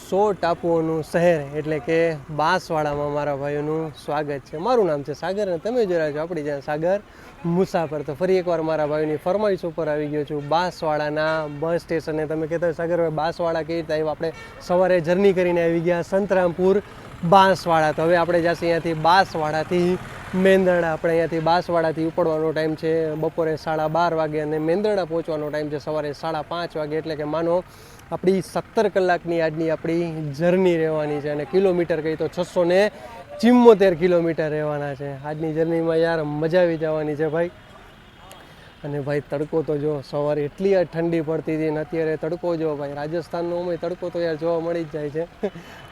100 ટાપુઓનું શહેર એટલે કે બાંસવાડામાં મારા ભાઈઓનું સ્વાગત છે. મારું નામ છે સાગર અને તમે જોઈ રહ્યા છો આપણી ચેનલ સાગર મુસાફર. તો ફરી એકવાર મારા ભાઈઓની ફરમાઈશ ઉપર આવી ગયો છું બાંસવાડાના બસ સ્ટેશને. તમે કહેતા હોય સાગરભાઈ બાંસવાડા કેવી રીતે આવ્યું? આપણે સવારે જર્ની કરીને આવી ગયા સંતરામપુર બાંસવાડા. તો હવે આપણે જશે અહીંયાથી બાંસવાડાથી મેંદરડા. આપણે અહીંયાથી બાંસવાડાથી ઉપડવાનો ટાઈમ છે બપોરે 12:30 વાગે અને મેંદરડા પહોંચવાનો ટાઈમ છે સવારે 5:30 વાગે. એટલે કે માનો આપણી 17 કલાકની આજની આપણી જર્ની રહેવાની છે અને કિલોમીટર કહી તો 674 કિલોમીટર રહેવાના છે આજની જર્નીમાં. યાર મજા આવી જવાની છે ભાઈ. અને ભાઈ તડકો તો જો સવારે એટલી ઠંડી પડતી હતી ને અત્યારે તડકો જો ભાઈ રાજસ્થાનનો અમે તડકો તો યાર જોવા મળી જ જાય છે.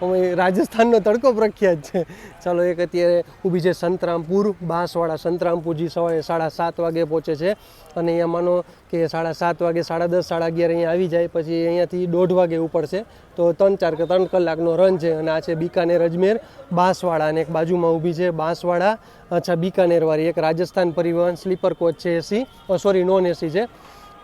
અમે રાજસ્થાનનો તડકો પ્રખ્યાત છે. ચાલો એક અત્યારે ઊભી છે સંતરામપુર બાંસવાડા. સંતરામપુરજી સવારે 7:30 વાગે પહોંચે છે અને અહીંયા માનો કે 7:30 વાગે 10:30 11:30 અહીંયા આવી જાય પછી અહીંયાથી 1:30 વાગે ઉપડશે. તો 3 કલાકનો રન છે. અને આ છે બિકાનેર અજમેર બાંસવાડા અને એક બાજુમાં ઊભી છે બાંસવાડા અચ્છા બિકાનેરવાળી એક રાજસ્થાન પરિવહન સ્લીપર કોચ છે એસી નોન એસી છે.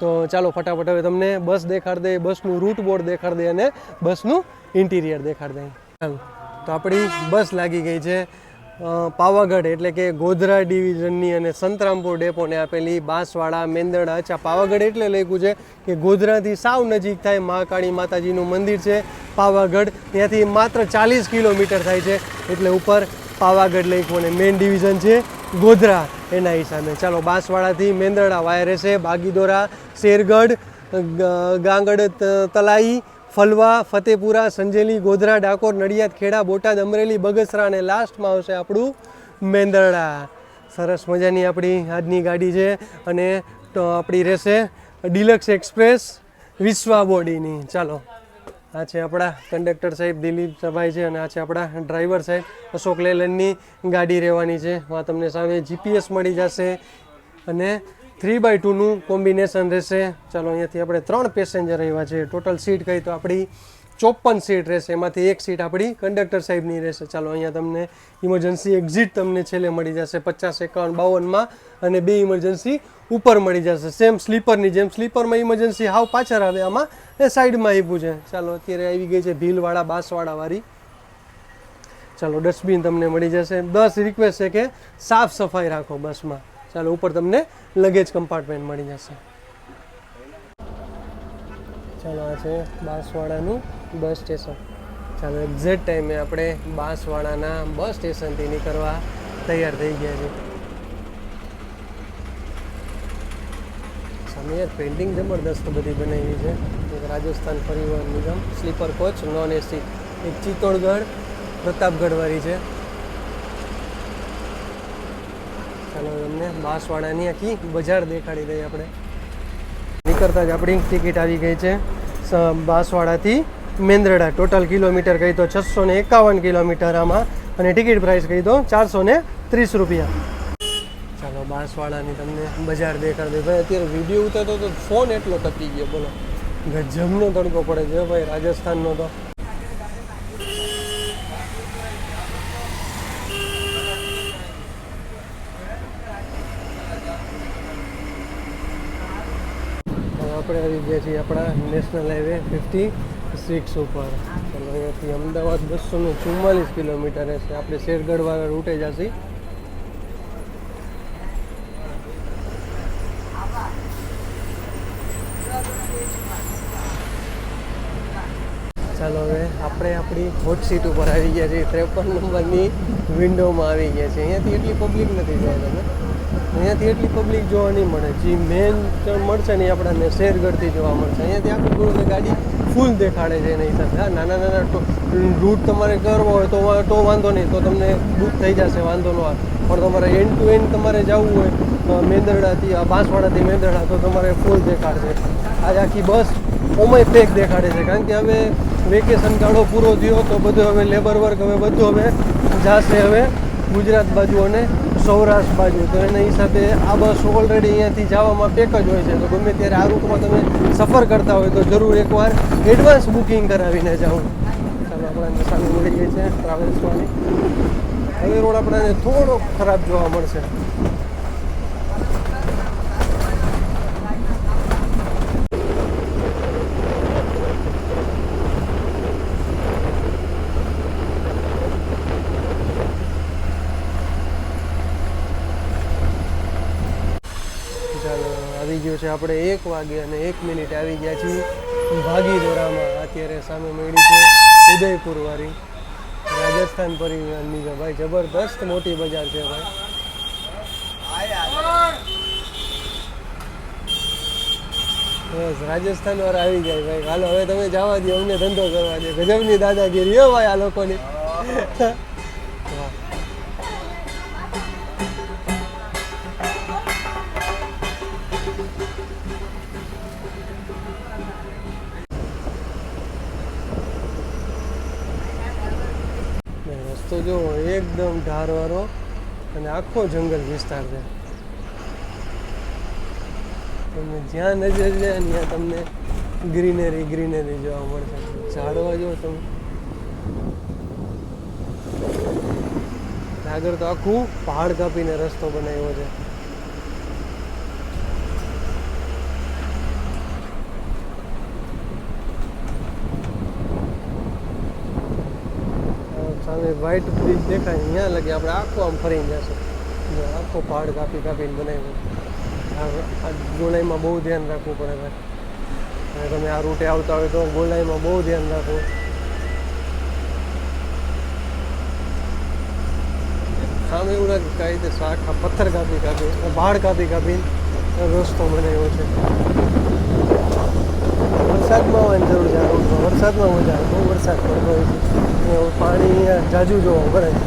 તો ચાલો ફટાફટ હવે તમને બસ દેખાડી દઈએ, બસનું રૂટ બોર્ડ દેખાડી દઈએ અને બસનું ઇન્ટિરિયર દેખાડી દઈએ. ચાલો તો આપણી બસ લાગી ગઈ છે પાવાગઢ એટલે કે ગોધરા ડિવિઝનની અને સંતરામપુર ડેપોને આપેલી બાંસવાડા મેંદરડા. અચ્છા પાવાગઢ એટલે લખ્યું છે કે ગોધરાથી સાવ નજીક થાય. મહાકાળી માતાજીનું મંદિર છે પાવાગઢ, ત્યાંથી માત્ર 40 કિલોમીટર થાય છે એટલે ઉપર પાવાગઢ લખ્યું અને મેઇન ડિવિઝન છે ગોધરા એના હિસાબે. ચાલો બાંસવાડાથી મેંદરડા વાયા રહેશે બાગીદોરા, શેરગઢ, ગાંગડ તલાઈ, ફલવા, ફતેપુરા, સંજેલી, ગોધરા, ડાકોર, નડિયાદ, ખેડા, બોટાદ, અમરેલી, બગસરા અને લાસ્ટમાં આવશે આપણું મેંદરડા. સરસ મજાની આપણી આજની ગાડી છે અને આપણી રહેશે ડિલક્સ એક્સપ્રેસ વિશ્વા બોડીની. ચાલો આ છે આપણા કંડક્ટર સાહેબ દિલીપભાઈ છે અને આ છે આપણા ડ્રાઈવર સાહેબ અશોક લેલનની ગાડી રહેવાની છે. આ તમને સામે જીપીએસ મળી જશે અને 3x2નું કોમ્બિનેશન રહેશે. ચાલો અહીંયાથી આપણે 3 પેસેન્જર આવ્યા છે. ટોટલ સીટ કહી તો આપણી 54 સીટ રહેશે. એમાંથી એક સીટ આપણી કંડક્ટર સાહેબની રહેશે. ચાલો અહીંયા તમને ઇમરજન્સી એક્ઝિટ તમને છેલ્લે મળી જશે 50, 51, 52માં અને 2 ઇમરજન્સી ઉપર મળી જશે સેમ સ્લીપરની જેમ. સ્લીપરમાં ઇમરજન્સી હાવ પાછળ આવે, આમાં એ સાઈડમાં આપ્યું છે. ચાલો અત્યારે આવી ગઈ છે ભીલવાડા બાંસવાડાવાળી. ચાલો ડસ્ટબિન તમને મળી જશે. 10 રિક્વેસ્ટ છે કે સાફ સફાઈ રાખો બસમાં. ચાલો ઉપર તમને લગેજ કમ્પાર્ટમેન્ટ મળી જશે. ચાલો આ છે બાંસવાડાનું બસ સ્ટેશન. ચાલો એક્ઝેક્ટ ટાઈમે આપણે બાંસવાડાના બસ સ્ટેશનથી નીકળવા તૈયાર થઈ ગયા છે. સામે યાર પેઇન્ટિંગ જબરદસ્ત બધી બનાવી છે. એક રાજસ્થાન પરિવહન નિગમ સ્લીપર કોચ નોન એસી, એક ચિત્તોડગઢ પ્રતાપગઢવાળી છે. ચાલો તમને બાંસવાડાની આખી બજાર દેખાડી દઈએ. આપણે નીકળતા જ આપણી ટિકિટ આવી ગઈ છે બાંસવાડાથી મેંદરડા. ટોટલ કિલોમીટર કહી તો 651 કિલોમીટર આમાં અને ટિકિટ પ્રાઇસ કહી તો 430 રૂપિયા. ચાલો બાંસવાડાની તમને બજાર દેખાડી દે. ભાઈ અત્યારે વિડીયો ઉતારતો તો ફોન એટલો તપી ગયો, બોલો ગજબનો તડકો પડે છે ભાઈ રાજસ્થાનનો તો. આપણે આવી ગયા છીએ આપણા નેશનલ હાઈવે 56 ઉપર. ચાલો અહીંયાથી અમદાવાદ 244 કિલોમીટર રહેશે. આપણે શેરગઢવાળા રૂટે જશે. ચાલો હવે આપણે આપણી હોટ સીટ ઉપર આવી ગયા છીએ. 53 નંબરની વિન્ડોમાં આવી ગયા છીએ. અહીંયાથી એટલી પબ્લિક નથી જોવા તમે, અહીંયાથી એટલી પબ્લિક જોવા નહીં મળે. જે મેન મળશે ને એ આપણને શેરગઢથી જોવા મળશે. અહીંયાથી આખું પૂરું ગાડી ફૂલ દેખાડે છે એના હિસાબે. હા નાના નાના રૂટ તમારે કરવો હોય તો વાંધો નહીં, તો તમને બુક થઈ જશે, વાંધો ન આવે. પણ તમારે એન્ડ ટુ એન્ડ તમારે જવું હોય મેંદરડાથી બાંસવાડાથી મેંદરડા તો તમારે ફૂલ દેખાડશે. આજે આખી બસ ઓમય પેક દેખાડે છે કારણ કે હવે વેકેશન ગાળો પૂરો થયો તો બધું હવે લેબર વર્ક હવે બધું હવે જશે હવે ગુજરાત બાજુ અને સૌરાષ્ટ્ર બાજુ. તો એના હિસાબે આ બસ ઓલરેડી અહીંયાથી જવામાં પેક જ હોય છે. તો ગમે ત્યારે આ રૂટમાં તમે સફર કરતા હોય તો જરૂર એકવાર એડવાન્સ બુકિંગ કરાવીને જાઓ. ચાલો આપણાને સામે મળી ગઈ છે ટ્રાવેલ્સવાળી. હવે રોડ આપણને થોડો ખરાબ જોવા મળશે. છે આપણે 1:01 આવી ગયા છીએ ભાગીદોરામાં. અત્યારે સામે મળી છે ઉદયપુર વાળી રાજસ્થાન પરિવહનની છે ભાઈ. જબરદસ્ત મોટી બજાર છે ભાઈ. બસ રાજસ્થાન વાળા આવી જાય ભાઈ. હાલો હવે તમે જવા દો, અમને ધંધો કરવા દો. ગજબની દાદાગીરી હો ભાઈ આ લોકોની. રસ્તો જો એકદમ ઢારવાળો અને આખો જંગલ વિસ્તાર છે. તમને જ્યાં નજર જાય ત્યાં તમને ગ્રીનરી જોવા મળશે. ઝાડવા જો તમે આગળ તો આખું પહાડ કાપીને રસ્તો બનાવ્યો છે. સામે વ્હાઈટ બ્રિજ દેખાય, અહીંયા લગી આપણે આખું આમ ફરીને જશું. આખો પહાડ કાપીને બનાવ્યો. આ ગોલાઈમાં બહુ ધ્યાન રાખવું પડે ભાઈ. અને તમે આ રૂટે આવતા હોય તો ગોલાઈમાં બહુ ધ્યાન રાખવું. સામે એવું લાગે કઈ રીતે આખા પથ્થર કાપી પહાડ કાપીને રસ્તો બનાવ્યો છે. વરસાદમાં આવવાની જરૂર છે આ રૂટમાં. વરસાદમાં મજા આવે, બહુ વરસાદ પડતો હોય છે. પાણી જાજુ જોવા મળે છે.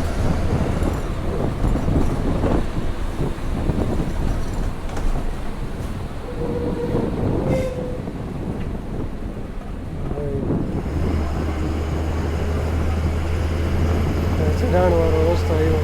ચઢાણવાળો રસ્તો આવ્યો.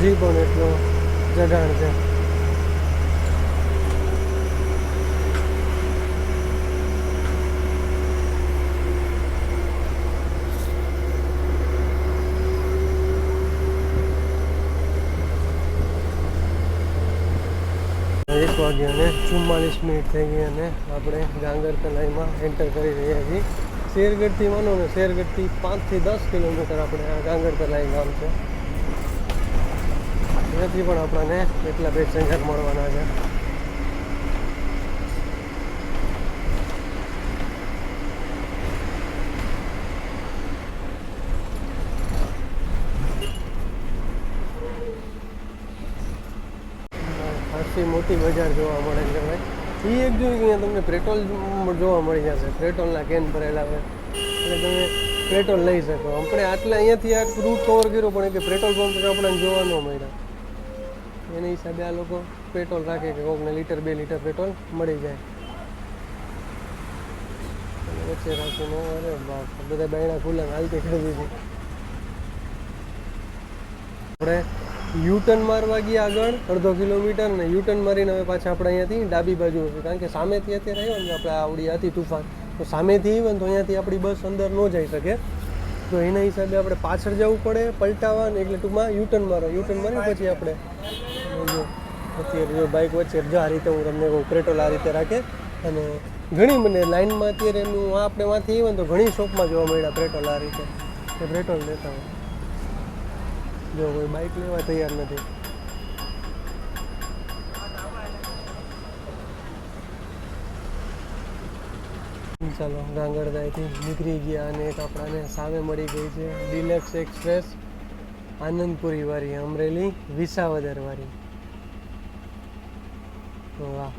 હજી પણ એટલો ચઢાણ છે. એક વાગ્યા અને 44 મિનિટ થઈ ગઈ અને આપણે ગાંગર તલાઈમાં એન્ટર કરી રહ્યા છીએ. શેરગઢથી માનો ને, શેરગઢથી 5 થી 10 કિલોમીટર આપણે આ ગાંગર તલાઈ ગામ છે. ત્યાંથી પણ આપણને એટલા પેસેન્જર મળવાના છે. ખાસી મોટી બજાર જોવા મળે છે ભાઈ. એ એક જોયું કે અહીંયા તમને પેટ્રોલ જોવા મળી જશે. પેટ્રોલના કેન ભરેલા હોય એટલે તમે પેટ્રોલ લઈ શકો. આપણે આટલા અહીંયાથી આ રૂટ કવર કર્યો પણ કે પેટ્રોલ પંપ આપણને જોવા ન મળ્યા. એના હિસાબે આ લોકો પેટ્રોલ રાખે કે કોકને 1 લીટર 2 લીટર પેટ્રોલ મળી જાય. વચ્ચે રાખીને અરે બાપ, બધા બાયણા ખુલ્લા હાલતી કરી દીધી. આપણે યુટર્ન મારવા ગયા આગળ 1/2 કિલોમીટર ને યુટર્ન મારીને હવે પાછા આપણે અહીંયાથી ડાબી બાજુ હશે. કારણ કે સામેથી અત્યારે આવ્યો ને આપણે આવડી હતી તુફાન, તો સામેથી આવ્યો ને તો અહીંયાથી આપણી બસ અંદર ન જઈ શકે. તો એના હિસાબે આપણે પાછળ જવું પડે, પલટાવા ને એટલે ટૂંકમાં યુટર્ન મારી પછી આપણે અત્યારે જો બાઇક વચ્ચે જો આ રીતે હું તમને કહું, પેટ્રોલ આ રીતે રાખે. અને ઘણી મને લાઇનમાં અત્યારે એનું આપણે વાંથી આવ્યું ને તો ઘણી શોપમાં જોવા મળ્યા પેટ્રોલ આ રીતે કે પેટ્રોલ લેતા હોય. જો કોઈ બાઇક લેવા તૈયાર નથી. ચાલો ગાંગરદાયથી નીકળી ગયા અને એક આપણાને સામે મળી ગઈ છે ડિલક્સ એક્સપ્રેસ આનંદપુરી વાળી, અમરેલી વિસાવદર વાળી. તો વાહ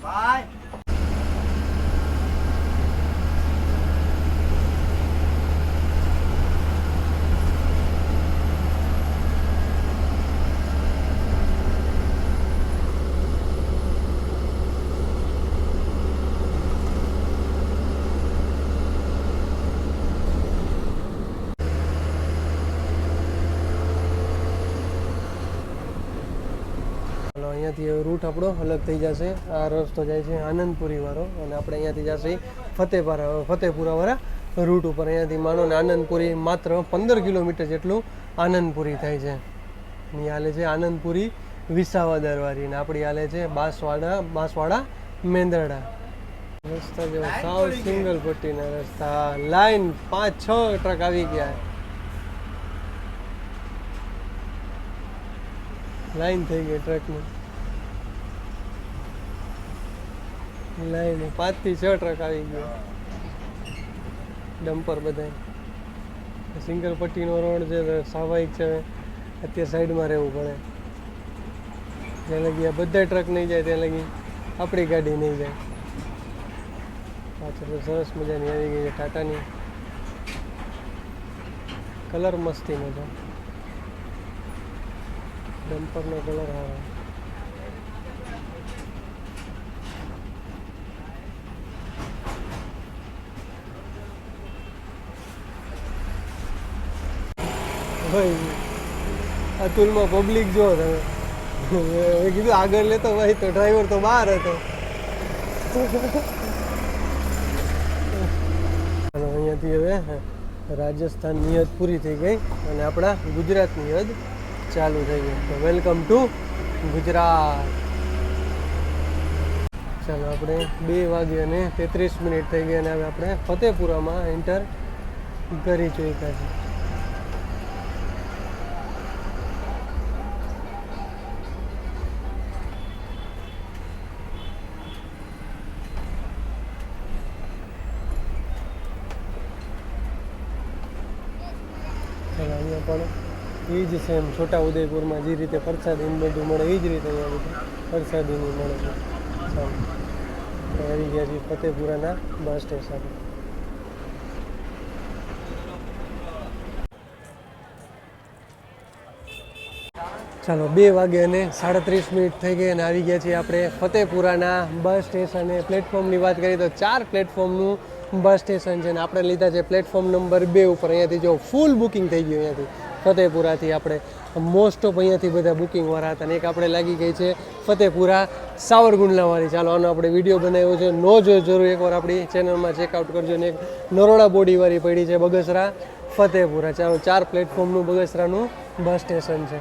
બાય. અહીંયાથી રૂટ આપણો અલગ થઈ જશે. આ રસ્તો જાય છે આનંદપુરી વાળો અને આપણે અહીંયાથી જશે ફતેપુરા વાળા રૂટ ઉપર. અહીંયાથી માનો ને આનંદપુરી માત્ર 15 કિલોમીટર જેટલું આનંદપુરી થાય છે. અહીં હાલે છે આનંદપુરી વિસાવદરવાળી ને આપણી હાલે છે બાંસવાડા મેંદરડા. રસ્તા જો સાવ સિંગલ પટ્ટીના રસ્તા, લાઈન 5-6 ટ્રક આવી ગયા, લાઈન થઈ ગઈ ટ્રકની, લાઈન 5 થી 6 ટ્રક આવી ગયા, ડમ્પર બધા. સિંગલ પટ્ટીનો રોડ છે તો સ્વાભાવિક છે અત્યારે સાઈડમાં રહેવું પડે. જ્યાં લગી આ બધા ટ્રક નહીં જાય ત્યાં લગી આપણી ગાડી નહીં જાય. પાછળ તો સરસ મજાની આવી ગઈ છે ટાટાની, કલર મસ્તીનો છે, ડમ્પરનો કલર આવે. ભાઈ અતુલમાં પબ્લિક જો તમે, મેં કીધું આગળ લેતો ભાઈ તો ડ્રાઈવર તો બહાર હતો. અહીંયાથી હવે રાજસ્થાનની હદ પૂરી થઈ ગઈ અને આપણા ગુજરાતની હદ ચાલુ થઈ ગઈ. તો વેલકમ ટુ ગુજરાત. ચાલો આપણે 2:33 થઈ ગઈ અને હવે આપણે ફતેપુરામાં એન્ટર કરી ચૂક્યા છે. અહીંયા પણ એ જ સેમ છોટા ઉદયપુરમાં જે રીતે પ્રસાદી બધું મળે એ જ રીતે અહીંયા પ્રસાદીની મળે છે. આવી ગયા છીએ ફતેપુરાના બસ સ્ટેશન. ચાલો 2:37 થઈ ગઈ અને આવી ગયા છીએ આપણે ફતેપુરાના બસ સ્ટેશને. પ્લેટફોર્મની વાત કરીએ તો 4 પ્લેટફોર્મનું બસ સ્ટેશન છે ને આપણે લીધા છે પ્લેટફોર્મ નંબર 2 ઉપર. અહીંયાથી જો ફૂલ બુકિંગ થઈ ગયું. અહીંયાથી ફતેપુરાથી આપણે મોસ્ટ ઓફ અહીંયાથી બધા બુકિંગવાળા હતા. અને એક આપણે લાગી ગઈ છે ફતેપુરા સાવરકુંડલાવાળી. ચાલો આનો આપણે વિડીયો બનાવ્યો છે, નો જોયો જરૂર એકવાર આપણી ચેનલમાં ચેકઆઉટ કરજો. ને એક નરોડા બોડીવાળી પડી છે બગસરા ફતેપુરા. ચાલો 4 પ્લેટફોર્મનું બગસરાનું બસ સ્ટેશન છે.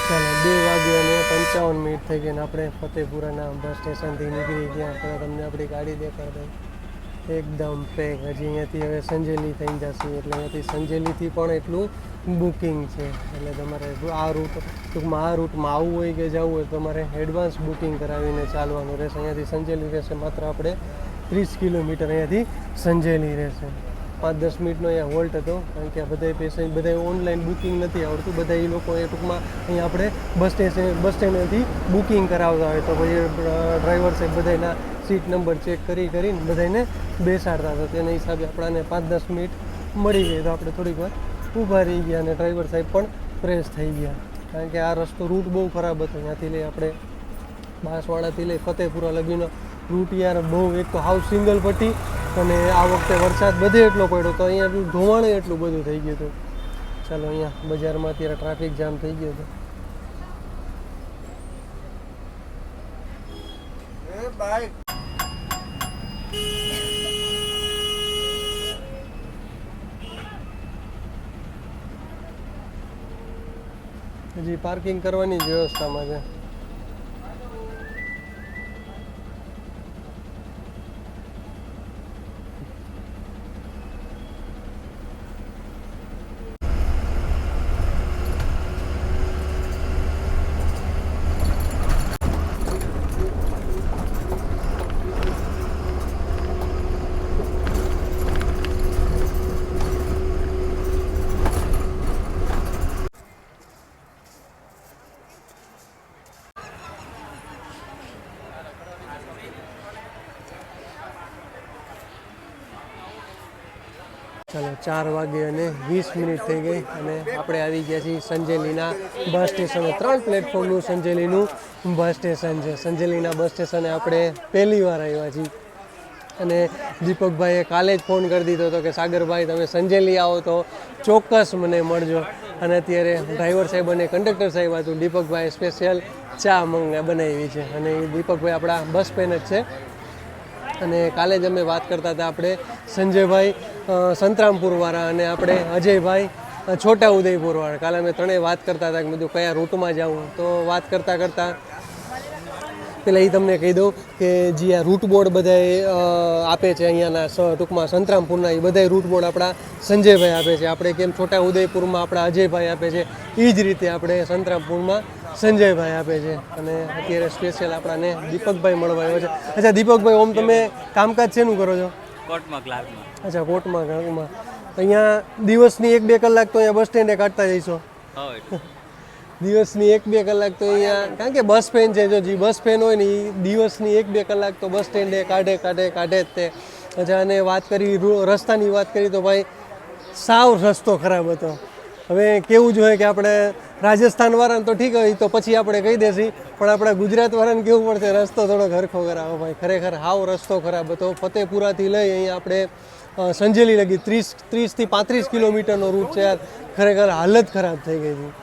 ચાલો 2:55 થઈ ગઈ ને આપણે ફતેપુરાના બસ સ્ટેશનથી નીકળી ગયા. પહેલાં તમને આપણી ગાડી દેખાડે એકદમ પેક. હજી અહીંયાથી હવે સંજેલી થઈ જશે એટલે અહીંયાથી સંજેલીથી પણ એટલું બુકિંગ છે. એટલે તમારે આ રૂટ ટૂંકમાં આ રૂટમાં આવવું હોય કે જવું હોય તમારે એડવાન્સ બુકિંગ કરાવીને ચાલવાનું રહેશે. અહીંયાથી સંજેલી રહેશે માત્ર આપણે 30 કિલોમીટર અહીંયાથી સંજેલી રહેશે. 5-10 મિનિટનો અહીંયા હોલ્ટ હતો કારણ કે બધા પેસેન્જર બધા ઓનલાઈન બુકિંગ નથી આવડતું. બધા એ લોકો એ ટૂંકમાં અહીંયા આપણે બસ સ્ટેન્ડથી બુકિંગ કરાવતા હોય તો પછી ડ્રાઈવર સાહેબ બધાના સીટ નંબર ચેક કરીને બધાને બેસાડતા હતા. તેના હિસાબે આપણાને 5-10 મિનિટ મળી ગઈ તો આપણે થોડીક વાર ઊભા રહી ગયા અને ડ્રાઈવર સાહેબ પણ ફ્રેશ થઈ ગયા. કારણ કે આ રસ્તો રૂટ બહુ ખરાબ હતો. ત્યાંથી લઈ આપણે બાંસવાડાથી લઈ ફતેપુરા લગીનો રૂટ યાર બહુ, એક તો હાવ સિંગલ પટ્ટી અને આ વખતે વરસાદ બધે એટલો પડ્યો તો અહીંયા ધોવાણે એટલું બધું થઈ ગયું હતું. ચાલો અહીંયા બજારમાં અત્યારે ટ્રાફિક જામ થઈ ગયો હતો. હજી પાર્કિંગ કરવાની જ વ્યવસ્થામાં છે. ચાલો 4:20 થઈ ગઈ અને આપણે આવી ગયા છીએ સંજેલીના બસ સ્ટેશને. 3 પ્લેટફોર્મનું સંજેલીનું બસ સ્ટેશન છે. સંજેલીના બસ સ્ટેશને આપણે પહેલી વાર આવ્યા છીએ અને દીપકભાઈએ કાલે જ ફોન કરી દીધો હતો કે સાગરભાઈ તમે સંજેલી આવો તો ચોક્કસ મને મળજો. અને અત્યારે ડ્રાઈવર સાહેબ અને કંડક્ટર સાહેબ હતું દીપકભાઈએ સ્પેશિયલ ચા બનાવી છે અને એ દીપકભાઈ આપણા બસ પેન જ છે અને કાલે જ અમે વાત કરતા હતા આપણે સંજયભાઈ સંતરામપુરવાળા અને આપણે અજયભાઈ છોટા ઉદયપુરવાળા. કાલે અમે ત્રણેય વાત કરતા હતા કે બધું કયા રૂટમાં જવું. તો વાત કરતાં કરતાં પહેલાં એ તમને કહી દઉં કે જે આ રૂટ બોર્ડ બધાએ આપે છે અહીંયાના ટૂંકમાં સંતરામપુરના એ બધાય રૂટ બોર્ડ આપણા સંજયભાઈ આપે છે. આપણે કેમ છોટા ઉદયપુરમાં આપણા અજયભાઈ આપે છે એ જ રીતે આપણે સંતરામપુરમાં સંજયભાઈ આપે છે. અને અત્યારે સ્પેશિયલ આપણાને દીપકભાઈ મળવા આવ્યો છે. અચ્છા દીપકભાઈ, ઓમ તમે કામકાજ શેનું કરો છો? કોર્ટમાં ક્લાર્કમાં. અચ્છા, કોર્ટમાં ક્લાર્કમાં. અહીંયા દિવસની 1-2 કલાક તો અહીંયા બસ સ્ટેન્ડે કાઢતા જઈશો? દિવસની 1-2 કલાક તો અહીંયા, કારણ કે બસ ફેન છે, જો જે બસ ફેન હોય ને એ દિવસની 1-2 કલાક તો બસ સ્ટેન્ડે કાઢે જ તે. અચ્છા, અને વાત કરી રસ્તાની વાત કરી તો ભાઈ સાવ રસ્તો ખરાબ હતો. હવે કેવું જોઈએ કે આપણે રાજસ્થાનવાળાને તો ઠીક હોય તો પછી આપણે કહી દેશી, પણ આપણા ગુજરાતવાળાને કેવું પડશે રસ્તો થોડો હરખો કરાવો ભાઈ. ખરેખર હાવ રસ્તો ખરાબ હતો. ફતેપુરાથી લઈ અહીંયા આપણે સંજેલી લગી 30-35 કિલોમીટરનો રૂટ છે યાર. ખરેખર હાલત ખરાબ થઈ ગઈ હતી.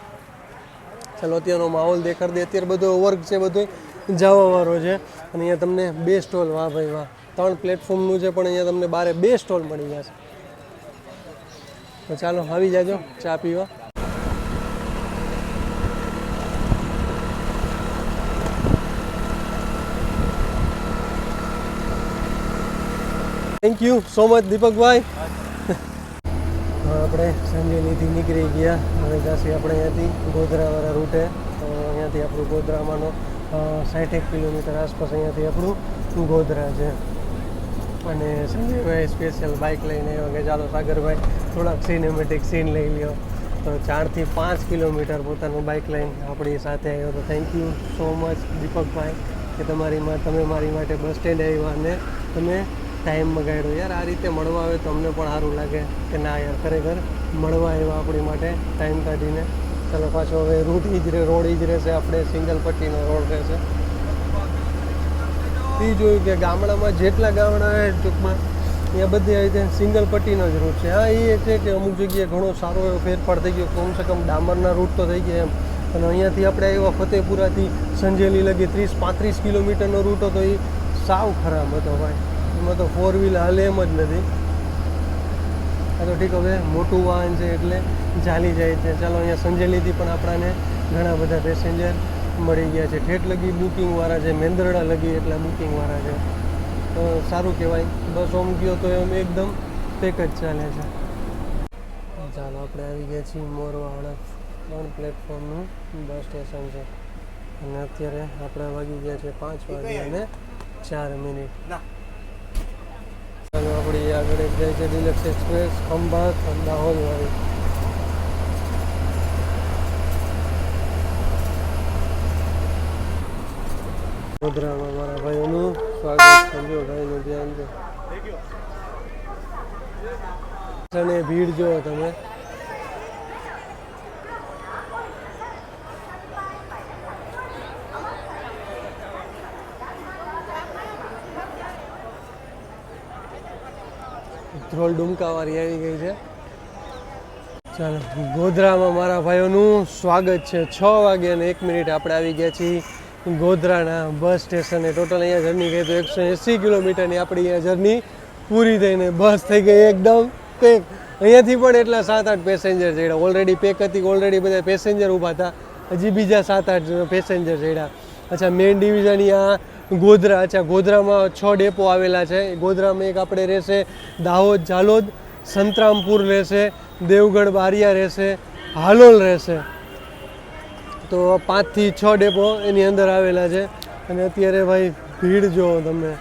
ચાલો અત્યારનો માહોલ દેખાડ દે. અત્યારે બધો વર્ગ છે, બધો જવાવાળો છે. અને અહીંયા તમને 2 સ્ટોલ, વાહ ભાઈ વાહ, 3 પ્લેટફોર્મનું છે પણ અહીંયા તમને બારે 2 સ્ટોલ મળી જશે. તો ચાલો આવી જાજો ચા પીવા. થેન્ક યુ સો મચ દીપકભાઈ. આપણે સંજેલીથી નીકળી ગયા. હવે જાસી આપણે અહીંયાથી ગોધરાવાળા રૂટે. તો અહીંયાથી આપણું ગોધરામાંનો 60 કિલોમીટર આસપાસ અહીંયાથી આપણું ગોધરા છે. અને સંજયભાઈ સ્પેશિયલ બાઇક લઈને આવ્યો કે ચાલો સાગરભાઈ થોડાક સિનેમેટિક સીન લઈ લ્યો. તો 4થી 5 કિલોમીટર પોતાનું બાઇક લઈને આપણી સાથે આવ્યો. તો થેન્ક યુ સો મચ દીપકભાઈ કે તમે મારી માટે બસ સ્ટેન્ડ આવ્યા અને તમે ટાઈમ બગાડ્યો. યાર આ રીતે મળવા આવે તો અમને પણ સારું લાગે કે ના યાર ખરેખર મળવા આવ્યા આપણી માટે ટાઈમ કાઢીને. ચાલો પાછો હવે રૂટ રોડ જ રહેશે, આપણે સિંગલ પટ્ટીનો રોડ રહેશે. એ જોયું કે ગામડામાં જેટલા ગામડા હોય ટૂંકમાં અહીંયા બધી આવી રીતે સિંગલ પટ્ટીનો જ રૂટ છે. હા, એ છે કે અમુક જગ્યાએ ઘણો સારો એવો ફેરફાર થઈ ગયો. કમસે કમ ડામરના રૂટ તો થઈ ગયા એમ. અને અહીંયાથી આપણે આવ્યા ફતેપુરાથી સંજેલી લગી 30-35 કિલોમીટરનો રૂટ હતો. એ સાવ ખરાબ હતો ભાઈ. એમાં તો 4 વ્હીલ હાલે એમ જ નથી. આ તો ઠીક, હવે મોટું વાહન છે એટલે ચાલી જાય છે. ચાલો અહીંયા સંજેલીથી પણ આપણાને ઘણા બધા પેસેન્જર મળી ગયા છે. ઠેઠ લગી બુકિંગવાળા છે, મેંદરડા લગી એટલા બુકિંગવાળા છે. તો સારું કહેવાય. બસ ઓમ ગયો તો એમ એકદમ પેક જ ચાલે છે. ચાલો આપણે આવી ગયા છીએ મોરવાડા 3 પ્લેટફોર્મનું બસ સ્ટેશન છે. અને અત્યારે આપણે વાગી ગયા છે 5 વાગ્યા અને 4 મિનિટ. ચાલો આપણી આગળ એક જાય છે ડિલક્સ એક્સપ્રેસ ખંભાત દાહોદવાળી. ગોધરામાં મારા ભાઈઓનું સ્વાગત સમજો, ભાઈનું ધ્યાન દો. અને ભીડ જુઓ તમે. ધ્રોલ ડુમકાવાળી આવી ગઈ છે. ચાલો ગોધરામાં મારા ભાઈઓનું સ્વાગત છે. 6 વાગે અને 1 મિનિટ આપણે આવી ગયા છીએ ગોધરાના બસ સ્ટેશને. ટોટલ અહીંયા જર્ની ગઈ તો 180 કિલોમીટરની આપણી અહીંયા જર્ની પૂરી થઈને બસ થઈ ગઈ એકદમ પેક. અહીંયાથી પણ એટલા 7-8 પેસેન્જર ચડ્યા. ઓલરેડી પેક હતી, ઓલરેડી બધા પેસેન્જર ઊભા હતા. હજી બીજા 7-8 પેસેન્જર ચડ્યા. અચ્છા, મેઇન ડિવિઝન આ ગોધરા. અચ્છા, ગોધરામાં 6 ડેપો આવેલા છે. ગોધરામાં એક આપણે રહેશે દાહોદ ઝાલોદ, સંતરામપુર રહેશે, દેવગઢ બારિયા રહેશે, હાલોલ રહેશે. તો 5 થી 6 ડેપો એની અંદર આવેલા છે. અને અત્યારે ભાઈ ભીડ જુઓ તમે.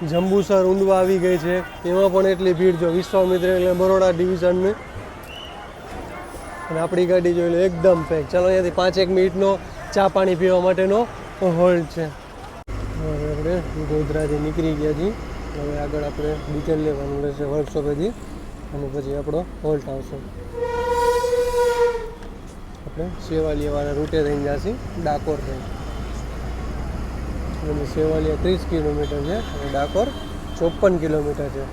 જંબુસર ઊંડવા આવી ગઈ છે, એમાં પણ એટલી ભીડ જો. વિશ્વામિત્ર એટલે બરોડા ડિવિઝનની. અને આપણી ગાડી જોઈ લો એકદમ પેક. ચાલો અહીંયાથી 5-1 મિનિટનો ચા પાણી પીવા માટેનો હોલ્ડ છે. હવે આપણે ગોધરાથી નીકળી ગયા છીએ. હવે આગળ આપણે ડિટેલ લેવાનું રહેશે વર્કશોપેથી અને પછી આપણો હોલ્ટ આવશે. આપણે સેવાલિયાવાળા રૂટે થઈને જઈશું ડાકોર થઈ. અને સેવાલિયા 30 કિલોમીટર છે અને ડાકોર 54 કિલોમીટર છે.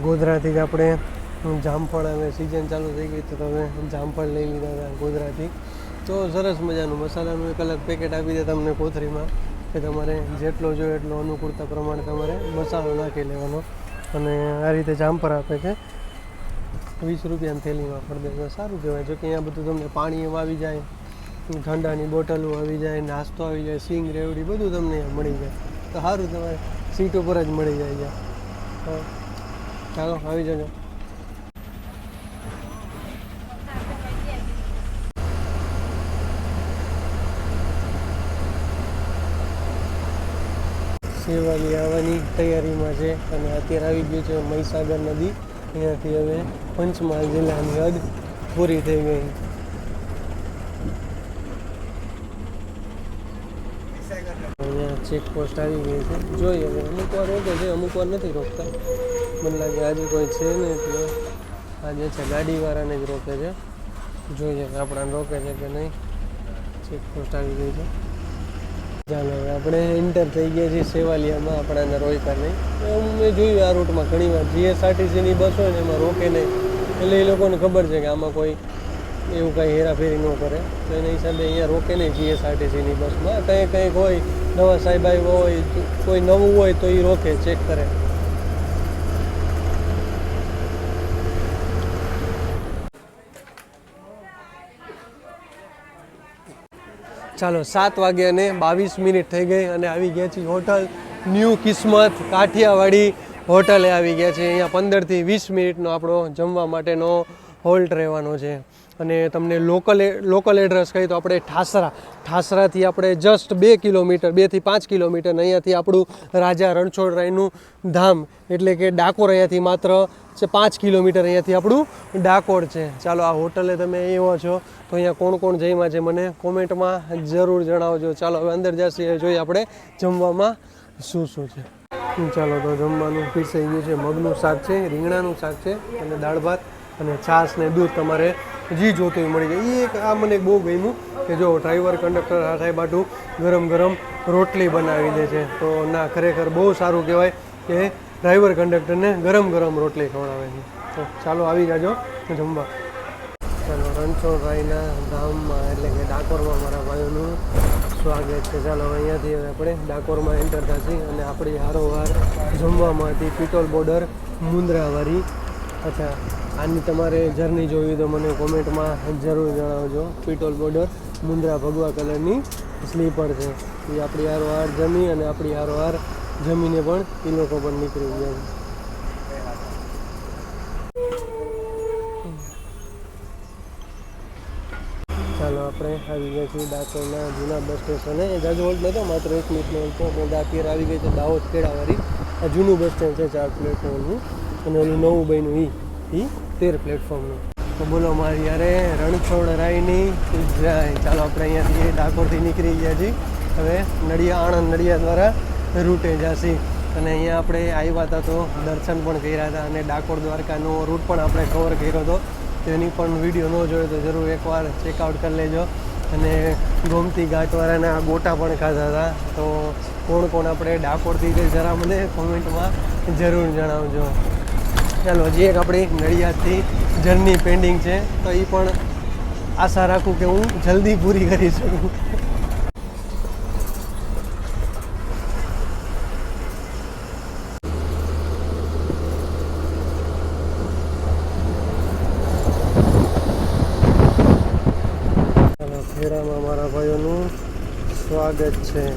ગોધરાથી જ આપણે જામફળ હવે સિઝન ચાલુ થઈ ગઈ તો તમે જામફળ લઈ લીધા હતા ગોધરાથી. તો સરસ મજાનું મસાલાનું એક અલગ પેકેટ આપી દે તમને કોથળીમાં કે તમારે જેટલો જોઈએ એટલો અનુકૂળતા પ્રમાણે તમારે મસાલો નાખી લેવાનો. અને આ રીતે જામફળ આપે છે 20 રૂપિયાની થેલીમાં પડી દે. સારું કહેવાય. જો કે અહીંયા બધું તમને પાણી એમાં આવી જાય, ઠંડાની બોટલો આવી જાય, નાસ્તો આવી જાય, સિંગ રેવડી બધું તમને અહીંયા મળી જાય. તો સારું તમારે સીટ ઉપર જ મળી જાય અહીંયા. ચાલો આવી જજો. સેવાલી આવવાની તૈયારીમાં છે અને અત્યારે આવી ગયું છે મહીસાગર નદી. અહીંયાથી હવે પંચમહાલ જિલ્લાની હદ પૂરી થઈ ગઈ. અહીંયા ચેકપોસ્ટ આવી ગઈ છે. જોઈએ હવે અમુક વાર રોકે છે, અમુક વાર નથી રોકતા. મને લાગે આજે કોઈ છે ને એટલે આજે છે ગાડીવાળાને જ રોકે છે. જોઈએ આપણાને રોકે છે કે નહીં. ચેકપોસ્ટ આવી ગઈ છે. ચાલો હવે આપણે એન્ટર થઈ ગયા છીએ સેવાલિયામાં. આપણાને રોક્યા નહીં. મેં જોયું આ રૂટમાં ઘણીવાર જીએસઆરટીસીની બસ હોય ને એમાં રોકે નહીં. એટલે એ લોકોને ખબર છે કે આમાં કોઈ એવું કાંઈ હેરાફેરી ન કરે. તો એના હિસાબે અહીંયા રોકે નહીં જીએસઆરટીસીની બસમાં. કંઈક હોય, નવા સાહેબ આવ્યો હોય, કોઈ નવું હોય તો એ રોકે, ચેક કરે. ચાલો 7:22 થઈ ગઈ અને આવી ગયા છીએ હોટલ ન્યૂ કિસ્મત કાઠિયાવાડી હોટલે આવી ગયા છે. અહીંયા 15 થી 20 મિનિટનો આપણો જમવા માટેનો હોલ્ટ રહેવાનો છે. અને તમને લોકલ એડ્રેસ કહી તો આપણે ઠાસરાથી આપણે જસ્ટ 2 કિલોમીટર 2 થી 5 કિલોમીટર અહીંયાથી આપણું રાજા રણછોડરાયનું ધામ એટલે કે ડાકોર અહીંયાથી માત્ર 5 કિલોમીટર અહીંયાથી આપણું ડાકોર છે. ચાલો આ હોટલે તમે એવો છો તો અહીંયા કોણ કોણ જઈમાં છે મને કોમેન્ટમાં જરૂર જણાવજો. ચાલો હવે અંદર જઈએ, જોઈએ આપણે જમવામાં શું છે. ચાલો તો જમવાનું પીરસાઈ ગયું છે. મગનું શાક છે, રીંગણાનું શાક છે અને દાળ ભાત અને છાશ ને દૂધ તમારે જી જોતું એ મળી જાય. એ એક આ મને બહુ ગમ્યું કે જો ડ્રાઈવર કંડક્ટર આ સાહેબ આટું ગરમ રોટલી બનાવી દે છે. તો ના ખરેખર બહુ સારું કહેવાય કે ડ્રાઈવર કંડક્ટરને ગરમ રોટલી ખવડાવે છે. તો ચાલો આવી જાજો જમવા. ચાલો રણછોડરાયના ધામમાં એટલે કે ડાકોરમાં મારા ભાઈઓનું સ્વાગત છે. ચાલો અહીંયાથી હવે આપણે ડાકોરમાં એન્ટર થશે અને આપણી હારોહાર જમવામાં હતી પિટોલ બોર્ડર મુન્દ્રાવાળી. અચ્છા આની તમારે જર્ની જોવી તો મને કોમેન્ટમાં જરૂર જણાવજો. પિટોલ બોર્ડર મુન્દ્રા ભગવા કલરની સ્લીપર છે. એ આપણી હારોહાર જમી અને આપણી હારોહાર જમીને પણ એ લોકો પણ નીકળી ગયા છે. ચાલો આપણે આવી ગયા છીએ ડાકોરના જૂના બસ સ્ટેશને. એ જાજો હોલ્ટ નહોતો, માત્ર 1 મિનિટનો હોલ્ટ હતો. આપણે અત્યારે આવી ગઈ છે દાહોદ ખેડાવાળી. આ જૂનું બસ સ્ટેન્ડ છે 4 પ્લેટફોર્મનું અને ઓલું નવું બન્યું એ 13 પ્લેટફોર્મનું. તો બોલો મારી યારે રણછોડરાયની જય. ચાલો આપણે અહીંયાથી ડાકોરથી નીકળી ગયા છીએ. હવે આણંદ નડિયાદ દ્વારા રૂટે જશે. અને અહીંયા આપણે આવ્યા હતા તો દર્શન પણ કર્યા હતા અને ડાકોર દ્વારકાનો રૂટ પણ આપણે કવર કર્યો હતો. તેની પણ વિડીયો ન જોયો તો જરૂર એકવાર ચેકઆઉટ કરી લેજો. અને ગોમતી ઘાટવાળાના ગોટા પણ ખાધા હતા. તો કોણ આપણે ડાકોરથી છે જરા મને કોમેન્ટમાં જરૂર જણાવજો. ચાલો હજી એક આપણી નડિયાદથી જર્ની પેન્ડિંગ છે તો એ પણ આશા રાખું કે હું જલ્દી પૂરી કરી શકું. ચાલો ખેડામાં મારા ભાઈઓનું સ્વાગત છે.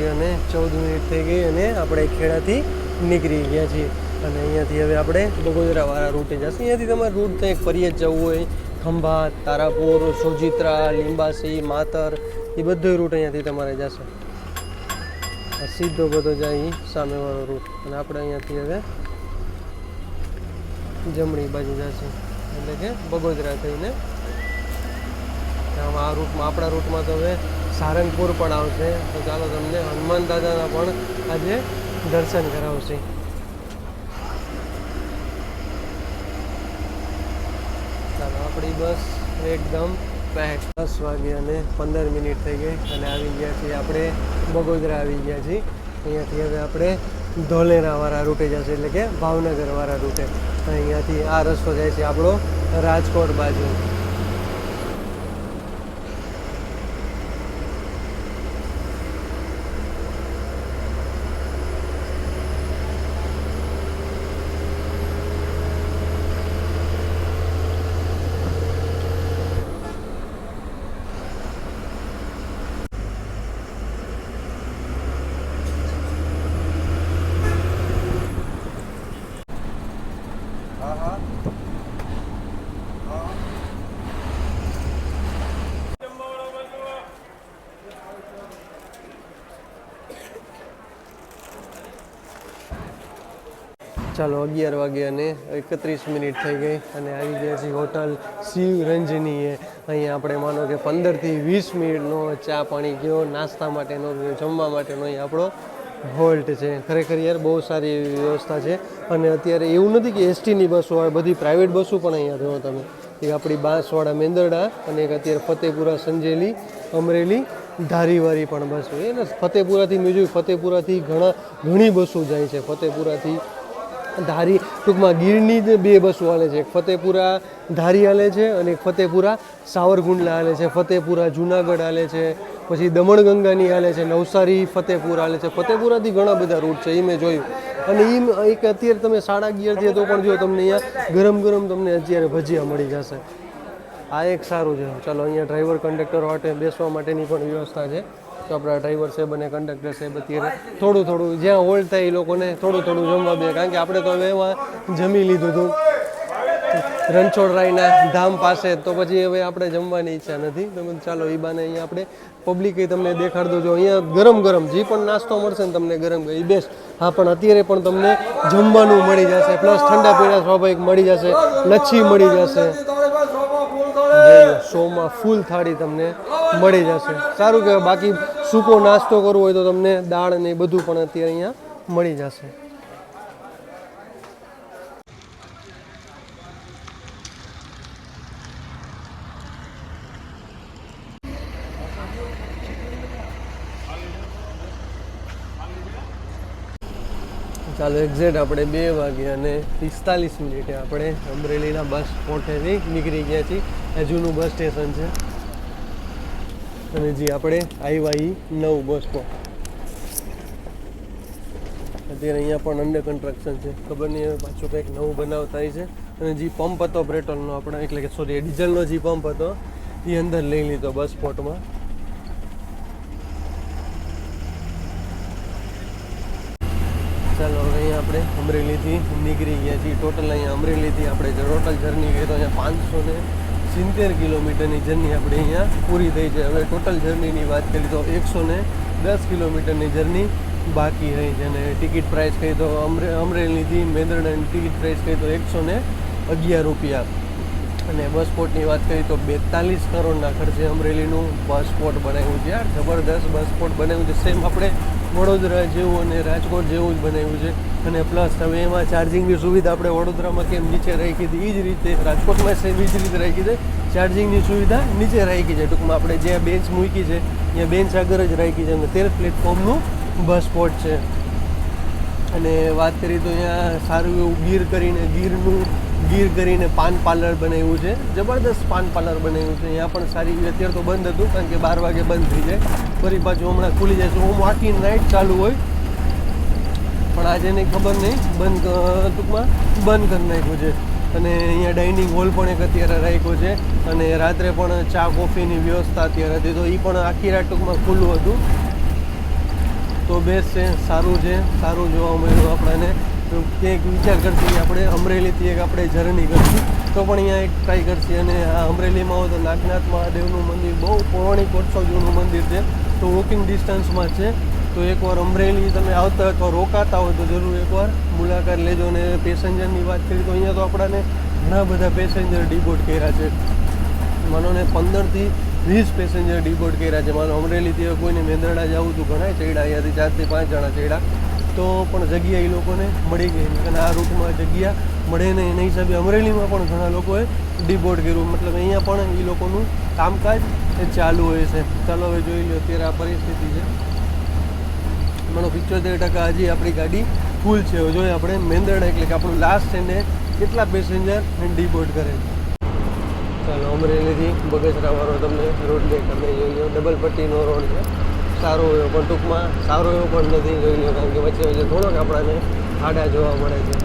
અને 14 થઈ ગઈ અને આપણે ખેડાથી નીકળી ગયા છીએ. અને અહીંયાથી હવે આપણે બગોદરાવાળા રૂટે જશે. અહીંયાથી તમારે રૂટ કંઈક ફરિયાદ જવું હોય ખંભાત, તારાપુર, સોજિત્રા, લીંબાસી, માતર એ બધો રૂટ અહીંયાથી તમારે જશે. સીધો બધો જાય સામેવાળો રૂટ. અને આપણે અહીંયાથી હવે જમણી બાજુ જશે એટલે કે બગોદરા થઈને. આ રૂટમાં આપણા રૂટમાં તો હવે સારંગપુર પણ આવશે. તો ચાલો તમને હનુમાન દાદાના પણ આજે દર્શન કરાવશે. ચાલો આપણી બસ એકદમ પેક. 10 વાગ્યા અને 15 મિનિટ થઈ ગઈ અને આવી ગયા છીએ આપણે બગોદરા આવી ગયા છીએ. અહીંયાથી હવે આપણે ધોલેરાવાળા રૂટે જશે, એટલે કે ભાવનગરવાળા રૂટે. અહીંયાથી આ રસ્તો જાય છે આપણો રાજકોટ બાજુ. ચાલો 11 વાગ્યા અને 31 મિનિટ થઈ ગઈ અને આવી ગયા છીએ હોટલ શિવરંજનીએ. અહીંયા આપણે માનો કે 15થી 20 મિનિટનો ચા પાણી ગયો, નાસ્તા માટેનો, જમવા માટેનો અહીંયા આપણો હોલ્ટ છે. ખરેખર યાર બહુ સારી એવી વ્યવસ્થા છે. અને અત્યારે એવું નથી કે એસટીની બસો આવે, બધી પ્રાઇવેટ બસો પણ અહીંયા જુઓ તમે. એક આપણી બાંસવાડા મેંદરડા અને એક અત્યારે ફતેપુરા સંજેલી અમરેલી ધારીવાળી પણ બસો. એને ફતેપુરાથી મેં જોયું, ફતેપુરાથી ઘણી બસો જાય છે. ફતેપુરાથી ધારી, ટૂંકમાં ગીરની જ 2 બસો હાલે છે. એક ફતેપુરા ધારી હાલે છે અને એક ફતેપુરા સાવરકુંડલા હાલે છે. ફતેપુરા જુનાગઢ હાલે છે, પછી દમણગંગાની હાલે છે, નવસારી ફતેપુર હાલે છે. ફતેપુરાથી ઘણા બધા રૂટ છે, એ મેં જોયું. અને એ એક અત્યારે તમે 11:30 છે તો પણ જો તમને અહીંયા ગરમ ગરમ તમને અત્યારે ભજીયા મળી જશે. આ એક સારું છે. ચાલો અહીંયા ડ્રાઈવર કંડક્ટર માટે બેસવા માટેની પણ વ્યવસ્થા છે. તો આપણા ડ્રાઈવર સાહેબ અને કંડક્ટર સાહેબ અત્યારે થોડું જ્યાં હોલ્ડ થાય એ લોકોને થોડું જમવા દે. કારણ કે આપણે તો હવે એમાં જમી લીધું હતું રણછોડરાયના ધામ પાસે, તો પછી હવે આપણે જમવાની ઈચ્છા નથી. તો ચાલો એ બાને અહીંયા આપણે પબ્લિક તમને દેખાડ દો. જો અહીંયા ગરમ જે પણ નાસ્તો મળશે ને તમને ગરમ એ બેસ્ટ. હા, પણ અત્યારે પણ તમને જમવાનું મળી જશે, પ્લસ ઠંડા પીણા સ્વાભાવિક મળી જશે, લચ્છી મળી જશે. શોમાં ફૂલ થાળી તમને મળી જશે. સારું કહેવાય. બાકી સૂકો નાસ્તો કરવો હોય તો તમને દાળ ને એ બધું પણ અત્યારે અહીંયા મળી જશે. ચાલો એક્ઝેક્ટ આપણે 2 વાગ્યા અને 45 મિનિટે આપણે અમરેલીના બસ સ્પોટેથી નીકળી ગયા છીએ. આ જૂનું બસ સ્ટેશન છે અને જે આપણે આવ્યા એ નવું બસ સ્પોટ. અત્યારે અહીંયા પણ અંડર કન્સ્ટ્રક્શન છે. ખબર નહીં હવે પાછું કંઈક નવું બનાવતા છે. અને જે પંપ હતો પેટ્રોલનો આપણે, એટલે કે સોરી ડીઝલનો જે પંપ હતો એ અંદર લઈ લીધો બસ સ્પોટમાં. ચાલો હવે અહીંયા આપણે અમરેલીથી નીકળી ગયા છીએ. ટોટલ અહીંયા અમરેલીથી આપણે ટોટલ જર્ની કરીએ તો અહીંયા 570 કિલોમીટરની જર્ની આપણે અહીંયા પૂરી થઈ છે. હવે ટોટલ જર્નીની વાત કરીએ તો 110 કિલોમીટરની જર્ની બાકી રહી છે. અને ટિકિટ પ્રાઇસ કહીએ તો અમરેલીથી મેંદરડાની ટિકિટ પ્રાઇસ કહીએ તો 111 રૂપિયા. અને બસ સ્પોટની વાત કરીએ તો 42 કરોડના ખર્ચે અમરેલીનું બસ સ્પોટ બનાવ્યું છે. યાર જબરદસ્ત બસ સ્પોટ બનાવ્યું છે. સેમ આપણે વડોદરા જેવું અને રાજકોટ જેવું જ બનાવ્યું છે. અને પ્લસ હવે એમાં ચાર્જિંગની સુવિધા આપણે વડોદરામાં કેમ નીચે રાખી હતી એ જ રીતે રાજકોટમાં સેમ એ જ રીતે રાખી છે. ચાર્જિંગની સુવિધા નીચે રાખી છે. ટૂંકમાં આપણે જ્યાં બેન્ચ મૂકી છે ત્યાં બેન્ચ આગળ જ રાખી છે. અને 13 પ્લેટફોર્મનું બસ સ્પોટ છે. અને વાત કરીએ તો અહીંયા સારું એવું ગીર કરીને પાન પાર્લર બનાવ્યું છે. જબરદસ્ત પાન પાર્લર બનાવ્યું છે. અહીંયા પણ સારી, અત્યારે તો બંધ હતું કારણ કે 12 વાગે બંધ થઈ જાય, ફરી પાછું હમણાં ખુલી જાય છે. હું આખી નાઇટ ચાલુ હોય પણ આજે નહીં, ખબર નહીં, ટૂંકમાં બંધ કરી નાખ્યું છે. અને અહીંયા ડાઇનિંગ હોલ પણ એક અત્યારે રાખ્યો છે. અને રાત્રે પણ ચા કોફીની વ્યવસ્થા અત્યારે હતી, તો એ પણ આખી રાત ટૂંકમાં ખુલ્લું હતું. તો બેસ્ટ છે, સારું છે, સારું જોવા મળ્યું આપણને. ક્યાંક વિચાર કરશું આપણે અમરેલીથી એક આપણે જર્ની કરશું તો પણ અહીંયા એક ટ્રાય કરશે. અને આ અમરેલીમાં હોય તો નાગનાથ મહાદેવનું મંદિર બહુ પૌરાણિક વર્ષો જૂનું મંદિર છે, તો વોકિંગ ડિસ્ટન્સમાં છે. તો એકવાર અમરેલી તમે આવતા અથવા રોકાતા હોય તો જરૂર એકવાર મુલાકાત લેજો. અને પેસેન્જરની વાત કરીએ તો અહીંયા તો આપણાને ઘણા બધા પેસેન્જર ડિબોર્ડ કર્યા છે. માનો ને 15થી 20 પેસેન્જર ડિબોર્ડ કર્યા છે. માનો અમરેલીથી કોઈને મેંદરડા જવું તો ઘણા ચડ્યા, અહીંયાથી 4 થી 5 જણા ચડ્યા. તો પણ જગ્યા એ લોકોને મળી ગઈ, અને આ રૂટમાં જગ્યા મળે ને એના હિસાબે અમરેલીમાં પણ ઘણા લોકોએ ડીબોર્ડ કર્યું, મતલબ અહીંયા પણ એ લોકોનું કામકાજ એ ચાલુ હોય છે. ચાલો હવે જોઈ લો અત્યારે આ પરિસ્થિતિ છે. માનો 75% હજી આપણી ગાડી ફૂલ છે. હવે જોઈએ આપણે મેંદરડા એટલે કે આપણું લાસ્ટ છે ને કેટલા પેસેન્જર ડીબોર્ડ કરે છે. ચાલો અમરેલીથી બગસરાવાળો તમને રોડ દેખાડે, જોઈ લો ડબલ પટ્ટીનો રોડ છે. સારો એવો પણ ટૂંકમાં સારો એવો પણ નથી, જોઈ લો, કારણ કે વચ્ચે વચ્ચે થોડોક આપણાને ખાડા જોવા મળે છે.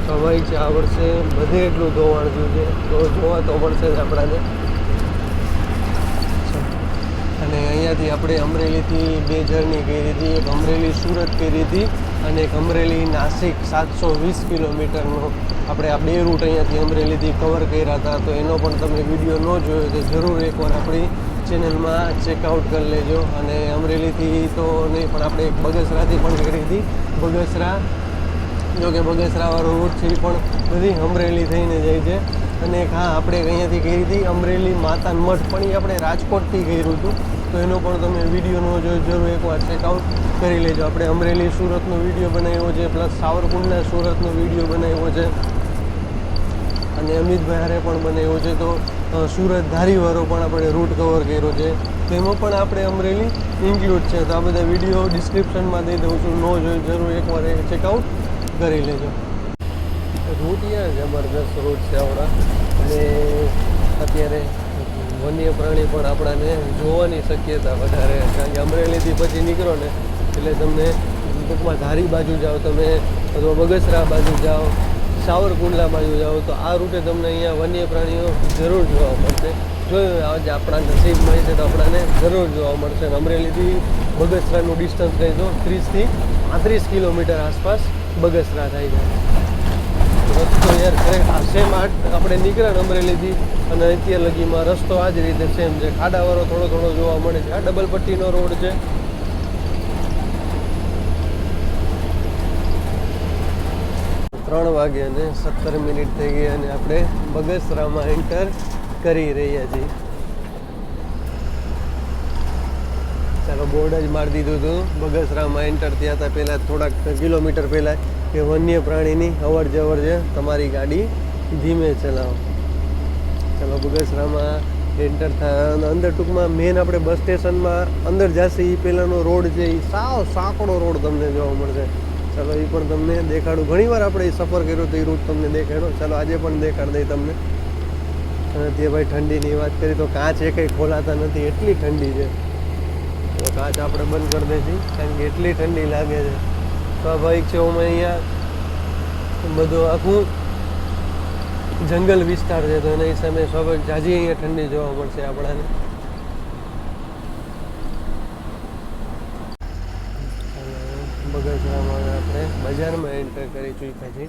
સ્વાભાવિક છે, આ વર્ષે બધે એટલું ધોવાણ થયું છે તો જોવા તો મળશે જ આપણાને. અને અહીંયાથી આપણે અમરેલીથી 2 જર્ની કરી હતી, એક અમરેલી સુરત કરી હતી અને એક અમરેલી નાસિક 720 કિલોમીટરનો આપણે આ 2 રૂટ અહીંયાથી અમરેલીથી કવર કર્યા હતા. તો એનો પણ તમે વિડીયો ન જોયો તો જરૂર એકવાર આપણી ચેનલમાં ચેકઆઉટ કરી લેજો. અને અમરેલીથી તો નહીં પણ આપણે એક બગસરાથી પણ કરી હતી. બગસરા જો કે બગસરાવાળો રૂટ છે એ પણ બધી અમરેલી થઈને જાય છે. અને એક હા આપણે અહીંયાથી કરી હતી અમરેલી માતાન મઠ, પણ એ આપણે રાજકોટથી કર્યું હતું, તો એનો પણ તમે વિડીયો ન જોયો જરૂર એકવાર ચેકઆઉટ કરી લેજો. આપણે અમરેલી સુરતનો વિડીયો બનાવ્યો છે, પ્લસ સાવરકુંડલા સુરતનો વિડીયો બનાવ્યો છે, અને અમિતભાઈ હારે પણ બનાવ્યો છે. તો સુરત ધારીવાળો પણ આપણે રૂટ કવર કર્યો છે, તો એમાં પણ આપણે અમરેલી ઇન્ક્લુડ છે. તો આ બધા વિડીયો ડિસ્ક્રિપ્શનમાં દઈ દઉં છું, ન જોઈ જરૂર એકવાર ચેકઆઉટ કરી લેજો. રૂટ યાર જબરદસ્ત રૂટ છે આપણા, અને અત્યારે વન્ય પ્રાણી પણ આપણાને જોવાની શક્યતા વધારે, કારણ કે અમરેલીથી પછી નીકળો ને એટલે તમને ટૂંકમાં ધારી બાજુ જાઓ તમે, અથવા બગસરા બાજુ જાઓ, સાવરકુંડલા બાજુ જાઓ, તો આ રૂટે તમને અહીંયા વન્ય પ્રાણીઓ જરૂર જોવા મળશે. જોયું આજે આપણા નસીબમાં છે તો આપણાને જરૂર જોવા મળશે. અને અમરેલીથી બગસરાનું ડિસ્ટન્સ કહી દો 30 થી 35 કિલોમીટર આસપાસ બગસરા થાય છે. રસ્તો યાર ખરેખર સેમ આપણે નીકળ્યા ને અમરેલીથી અને અત્યાર લગીમાં રસ્તો આ જ રીતે સેમ છે. ખાડાવાળો થોડો થોડો જોવા મળે છે. આ ડબલ પટ્ટીનો રોડ છે. 3 વાગ્યા અને 17 મિનિટ થઈ ગઈ અને આપણે બગસરામાં એન્ટર કરી રહ્યા છીએ. ચાલો બોર્ડ જ મારી દીધું હતું બગસરામાં એન્ટર થયા હતા પહેલાં થોડાક કિલોમીટર પહેલાં કે વન્ય પ્રાણીની અવર જવર છે, તમારી ગાડી ધીમે ચલાવો. ચાલો બગસરામાં એન્ટર થાય અંદર ટૂંકમાં મેન આપણે બસ સ્ટેશનમાં અંદર જશે એ પહેલાંનો રોડ છે એ સાવ સાંકડો રોડ તમને જોવા મળશે. ચાલો એ પણ તમને દેખાડું. ઘણીવાર આપણે એ સફર કર્યો તો એ રૂટ તમને દેખાડો. ચાલો આજે પણ દેખાડ દઈ તમને. અને તે ભાઈ ઠંડીની વાત કરી તો કાચ એ કંઈ ખોલાતા નથી, એટલી ઠંડી છે. તો કાચ આપણે બંધ કરી દઈશું કારણ કે એટલી ઠંડી લાગે છે. સ્વાભાવિક છે, અમે અહીંયા બધું આખું જંગલ વિસ્તાર છે, તો એના હિસાબે સ્વાભાવિક જાજી અહીંયા ઠંડી જોવા મળશે આપણાને. બગસરામાં આપણે બજારમાં એન્ટર કરી ચૂક્યા છીએ.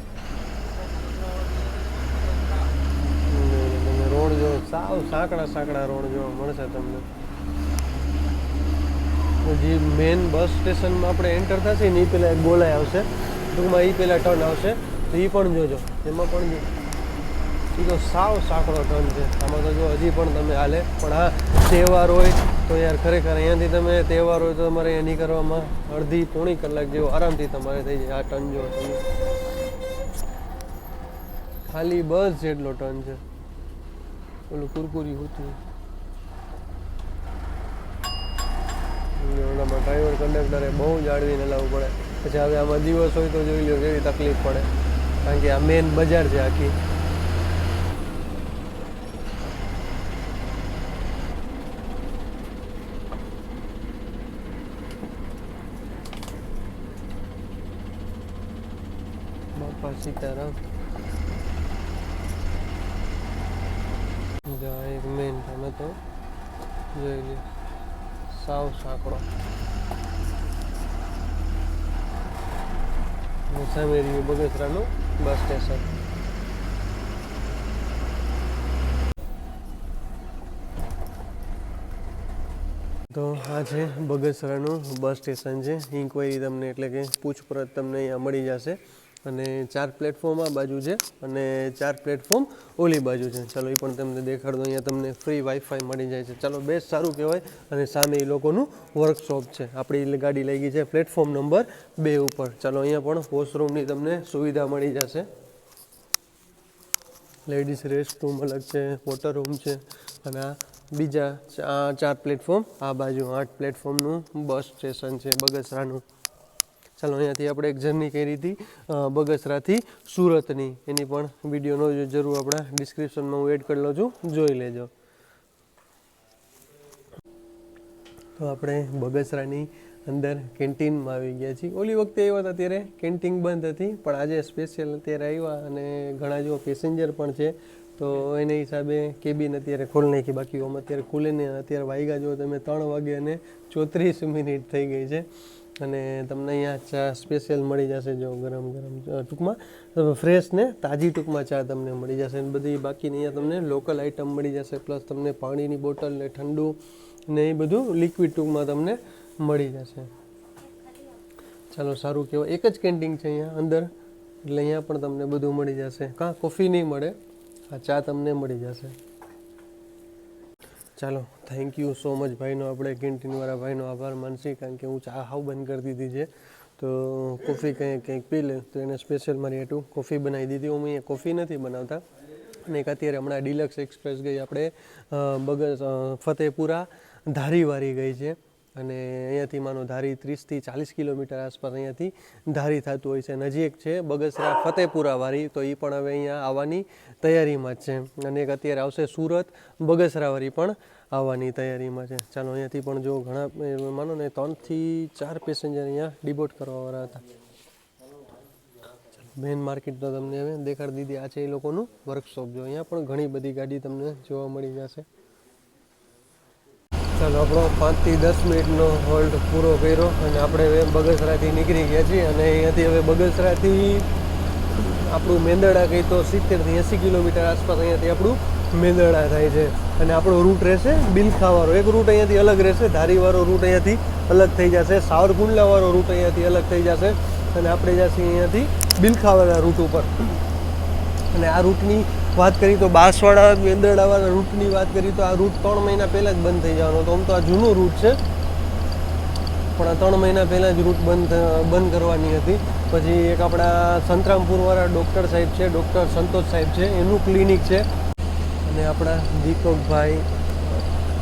તમે રોડ જો સાવ સાંકડા રોડ જોવા મળશે તમને. જે મેન બસ સ્ટેશનમાં આપણે એન્ટર થશે ને એ પહેલાં એક ગોલાઈ આવશે, ટૂંકમાં એ પહેલાં ટર્ન આવશે, તો એ પણ જોજો. એમાં પણ એ તો સાવ સાંકડો ટર્ન છે. આમાં તો જો હજી પણ તમે હાલે, પણ હા તહેવાર હોય તો યાર ખરેખર અહીંયાથી તમે તહેવાર હોય તો તમારે અહીંયા નીકળવામાં અડધી પોણી કલાક જેવો આરામથી તમારે થઈ જાય. આ ટર્ન જો તમે ખાલી બસ જેટલો ટર્ન છે. ઓલું કુરકુરી હોતું ઓલામાં ડ્રાઈવર કંડક્ટરે બહુ જાળવીને લાવવું પડે. પછી હવે આમાં દિવસ હોય તો જોઈ લો કેવી તકલીફ પડે, કારણ કે આ મેન બજાર છે આખી. બાપા સીતારામ એક મેન તમે તો જોઈ લો સાવ સાંકડો. સામે રહ્યું બગસરાનું બસ સ્ટેશન. તો આ છે બગસરાનું બસ સ્ટેશન છે. ઇન્કવાયરી તમને એટલે કે પૂછપરછ તમને અહીંયા મળી જશે. અને 4 પ્લેટફોર્મ આ બાજુ છે અને 4 પ્લેટફોર્મ ઓલી બાજુ છે. ચાલો એ પણ તમને દેખાડ દો. અહીંયા તમને ફ્રી વાઈફાઈ મળી જાય છે. ચાલો બેસ્ટ સારું કહેવાય. અને સામે એ લોકોનું વર્કશોપ છે. આપણી ગાડી લઈ ગઈ છે પ્લેટફોર્મ નંબર 2 ઉપર. ચાલો અહીંયા પણ વોશરૂમની તમને સુવિધા મળી જશે. લેડીઝ રેસ્ટ રૂમ અલગ છે, વોટર રૂમ છે. અને આ બીજા 4 પ્લેટફોર્મ આ બાજુ 8 પ્લેટફોર્મનું બસ સ્ટેશન છે બગસરાનું. ચાલો અહીંયાથી આપણે એક જર્ની કરી હતી બગસરાથી સુરતની, એની પણ વિડીયોનો જરૂર આપણા ડિસ્ક્રિપ્શનમાં હું એડ કરી લઉં છું, જોઈ લેજો. તો આપણે બગસરાની અંદર કેન્ટીનમાં આવી ગયા છીએ. ઓલી વખતે આવ્યા હતા ત્યારે કેન્ટીન બંધ હતી, પણ આજે સ્પેશિયલ અત્યારે આવ્યા અને ઘણા જો પેસેન્જર પણ છે તો એને હિસાબે કેબિન અત્યારે ખોલી નાખી. બાકી આમ અત્યારે ખુલે ને અત્યારે વાગ્યા જો તમે 3 વાગે અને 34 મિનિટ થઈ ગઈ છે. અને તમને અહીંયા ચા સ્પેશિયલ મળી જશે, જો ગરમ ગરમ ટૂંકમાં ફ્રેશ ને તાજી ટૂંકમાં ચા તમને મળી જશે. અને બધી બાકીની અહીંયા તમને લોકલ આઇટમ મળી જશે, પ્લસ તમને પાણીની બોટલ ને ઠંડુ ને એ બધું લિક્વિડ ટૂંકમાં તમને મળી જશે. ચાલો સારું કહેવાય. એક જ કેન્ટીન છે અહીંયા અંદર, એટલે અહીંયા પણ તમને બધું મળી જશે. કાં કોફી નહીં મળે, આ ચા તમને મળી જશે. ચાલો થેન્ક યુ સો મચ ભાઈનો, આપણે કેન્ટીનવાળા ભાઈનો આભાર માનશી, કારણ કે હું ચા હાવ બંધ કરી દીધી છે. તો કોફી કંઈક પી લે તો એને સ્પેશિયલ મારી હાટું કોફી બનાવી દીધી. હું અહીંયા કોફી નથી બનાવતા. અને એક અત્યારે હમણાં ડિલક્સ એક્સપ્રેસ ગઈ આપણે ફતેપુરા ધારીવાળી ગઈ છે. અને અહીંયાથી માનો ધારી 30થી 40 કિલોમીટર આસપાસ અહીંયાથી ધારી થતું હોય છે. નજીક છે બગસરા ફતેપુરાવાળી, તો એ પણ હવે અહીંયા આવવાની તૈયારીમાં જ છે. અને એક અત્યારે આવશે સુરત બગસરાવાળી પણ આવવાની તૈયારીમાં છે. ચાલો અહીંયાથી પણ જો ઘણા માનો ને 3 થી 4 પેસેન્જર અહીંયા ડિબોટ કરવાવાળા હતા. મેઇન માર્કેટ તો તમને હવે દેખાડી દીધી. આ છે એ લોકોનું વર્કશોપ. જો અહીંયા પણ ઘણી બધી ગાડી તમને જોવા મળી જશે. ચાલો આપણો 5 થી 10 મિનિટનો હોલ્ડ પૂરો કર્યો અને આપણે હવે બગસરાથી નીકળી ગયા છીએ. અને અહીંયાથી હવે બગસરાથી આપણું મેંદરડા કહી તો 70 થી 80 કિલોમીટર આસપાસ અહીંયાથી આપણું મેંદરડા થાય છે. અને આપણો રૂટ રહેશે બિલખાવાળો. એક રૂટ અહીંયાથી અલગ રહેશે, ધારીવાળો રૂટ અહીંયાથી અલગ થઈ જશે, સાવરકુંડલાવાળો રૂટ અહીંયાથી અલગ થઈ જશે. અને આપણે જશે અહીંયાથી બિલખાવાળા રૂટ ઉપર. અને આ રૂટની વાત કરી તો બાંસવાડા મેંદરડાવાળા રૂટની વાત કરી તો આ રૂટ 3 મહિના પહેલાં જ બંધ થઈ જવાનો હતો. આમ તો આ જૂનો રૂટ છે, પણ આ 3 મહિના પહેલાં જ રૂટ બંધ કરવાની હતી. પછી એક આપણા સંતરામપુરવાળા ડૉક્ટર સાહેબ છે, ડૉક્ટર સંતોષ સાહેબ છે, એનું ક્લિનિક છે. અને આપણા દીપકભાઈ